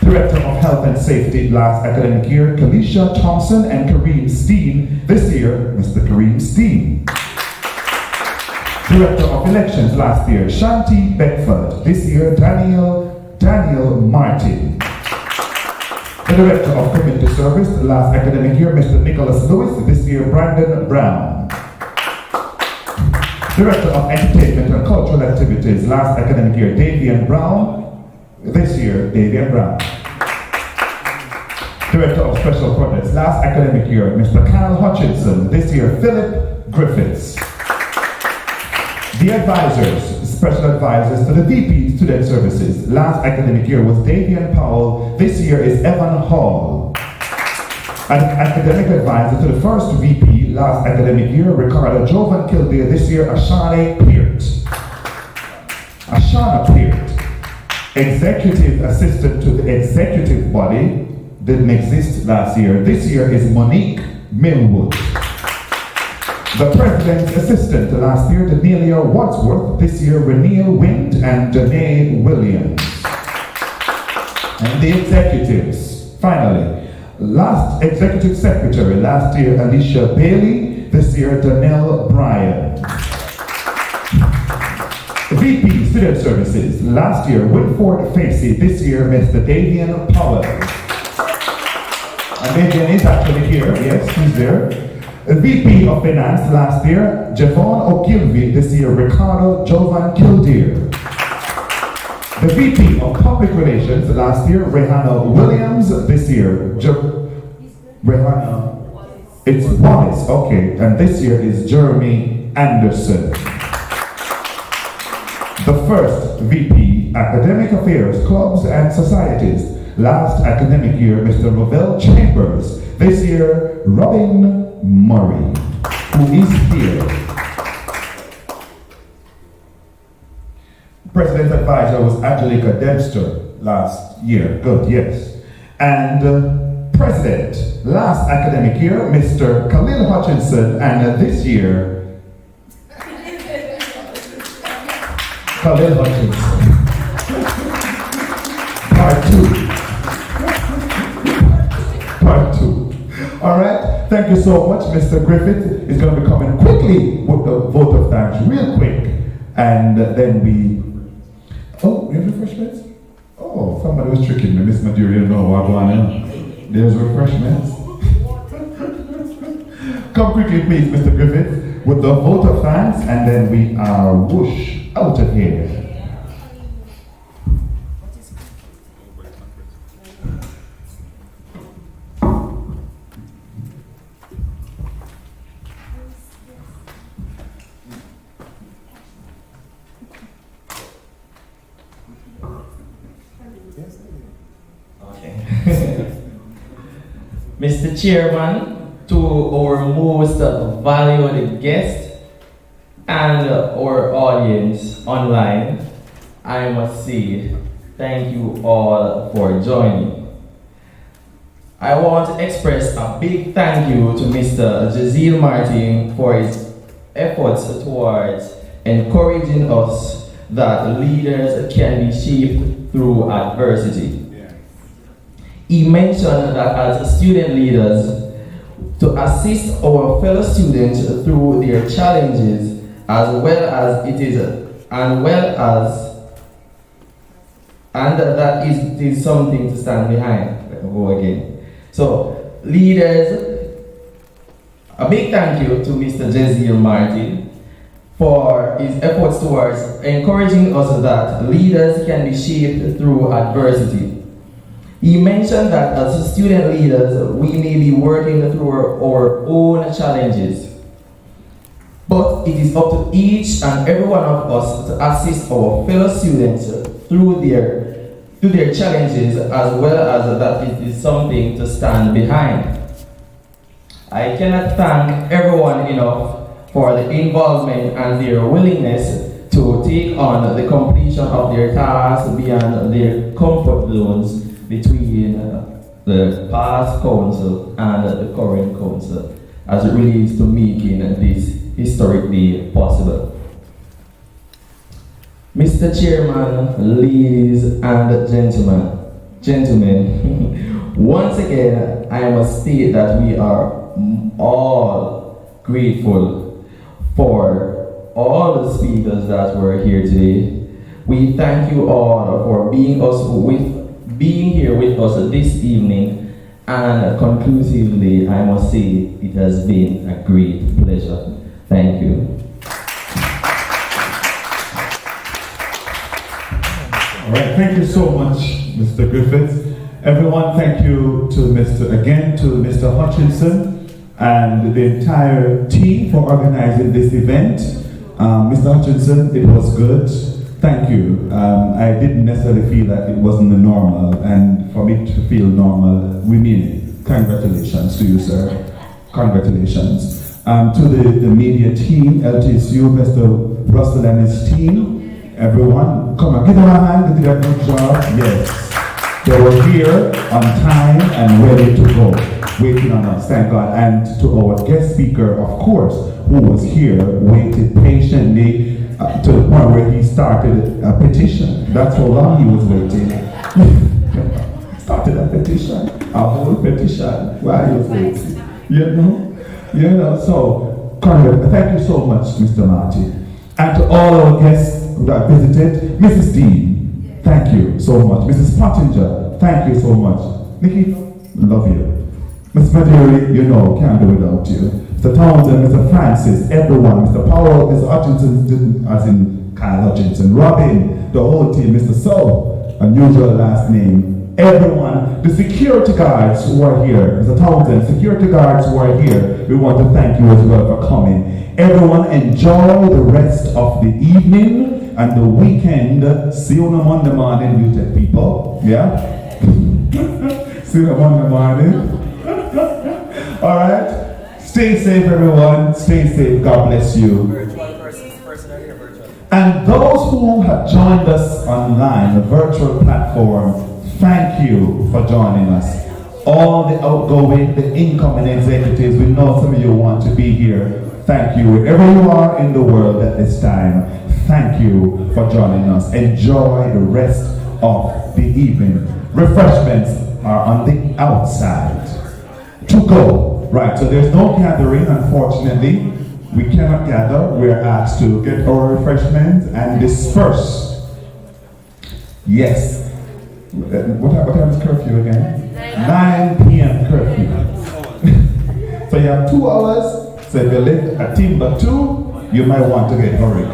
Director of Health and Safety, last academic year, Kalisha Thompson and Kareem Steen. This year, Mr. Kareem Steen. Director of Elections last year, Shanti Beckford. This year, Daniel Martin. The Director of Community Service last academic year, Mr. Nicholas Lewis. This year, Brandon Brown. Director of Entertainment and Cultural Activities last academic year, Davian Brown. This year, Davian Brown. Director of Special Projects last academic year, Mr. Kyle Hutchinson. This year, Philip Griffiths. The advisors, special advisors to the VP Student Services. Last academic year was Davian Powell. This year is Evan Hall. An academic advisor to the first VP last academic year, Ricardo Jovan Kildare. This year, Ashana Peart. Executive assistant to the executive body, didn't exist last year. This year is Monique Millwood. The President's Assistant last year, Danelia Wadsworth. This year, Reneel Wind and Danae Williams. And the executives, finally. Last Executive Secretary last year, Alicia Bailey. This year, Danelle Bryan. VP Student Services last year, Winford Facey. This year, Mr. Davian Powell. And Davian is actually here, yes, he's there. VP of Finance last year, Javon O'Gilvy. This year, Ricardo Jovan Kildare. The VP of Public Relations last year, Rehanna Williams. This year, Rehanna, it's Wallace, okay. And this year is Jeremy Anderson. The first VP, Academic Affairs, Clubs and Societies. Last academic year, Mr. Rovell Chambers. This year, Robin Murray, who is here. President Advisor was Angelica Dempster last year. Good, yes. And President, last academic year, Mr. Khalil Hutchinson, and this year, Khalil Hutchinson. Part two. All right, thank you so much. Mr. Griffith is going to be coming quickly with the vote of thanks, real quick. And then oh, we have refreshments? Oh, somebody was tricking me. Miss Maduria, no, I'm going in. There's refreshments. Come quickly, please, Mr. Griffith, with the vote of thanks, and then we are whoosh out of here. Mr. Chairman, to our most valued guest and our audience online, I must say thank you all for joining. I want to express a big thank you to Mr. Jazeel Martin for his efforts towards encouraging us that leaders can be shaped through adversity. He mentioned that as student leaders, to assist our fellow students through their challenges, and that it is something to stand behind. Let me go again. So, leaders, a big thank you to Mr. Jezeel Martin for his efforts towards encouraging us that leaders can be shaped through adversity. He mentioned that as student leaders, we may be working through our own challenges, but it is up to each and every one of us to assist our fellow students through their challenges, as well as that it is something to stand behind. I cannot thank everyone enough for the involvement and their willingness to take on the completion of their tasks beyond their comfort zones between the past council and the current council, as it relates to making this historic day possible. Mr. Chairman, ladies and gentlemen, once again, I must state that we are all grateful for all the speakers that were here today. We thank you all for being here with us this evening, and conclusively, I must say it has been a great pleasure. Thank you. All right, thank you so much, Mr. Griffiths. Everyone, thank you to Mr. Hutchinson and the entire team for organizing this event. Mr. Hutchinson, it was good. Thank you. I didn't necessarily feel that it wasn't the normal, and for me to feel normal, we mean it. Congratulations to you, sir. Congratulations. To the media team, LTSU, Mr. Russell and his team, everyone, come on, give them a hand, they did a good job. Yes. They were here on time and ready to go, waiting on us, thank God. And to our guest speaker, of course, who was here, waited patiently to the point where he started a petition. That's how long he was waiting. Started a petition, a whole petition while he was waiting. You know, so thank you so much, Mr. Martin. And to all our guests that visited, Mrs. Dean, thank you so much. Mrs. Pottinger, thank you so much. Nikki, love you. Ms. Maderi, you know, can't do without you. Mr. Townsend, Mr. Francis, everyone, Mr. Powell, Mr. Hutchinson, as in Kyle Hutchinson, Robin, the whole team, Mr. So, unusual last name, everyone, the security guards who are here, Mr. Townsend, security guards who are here, we want to thank you as well for coming. Everyone enjoy the rest of the evening and the weekend. See you on Monday morning, UTech people. Yeah? See you on Monday morning. All right? Stay safe, everyone. Stay safe. God bless you. And those who have joined us online, the virtual platform, thank you for joining us. All the outgoing, the incoming executives, we know some of you want to be here. Thank you. Wherever you are in the world at this time, thank you for joining us. Enjoy the rest of the evening. Refreshments are on the outside. To go. Right, so there's no gathering, unfortunately. We cannot gather. We're asked to get our refreshments and disperse. Yes. What time is curfew again? 9 p.m. curfew. So you have 2 hours. So if you live at Timbuktu, you might want to get hurry,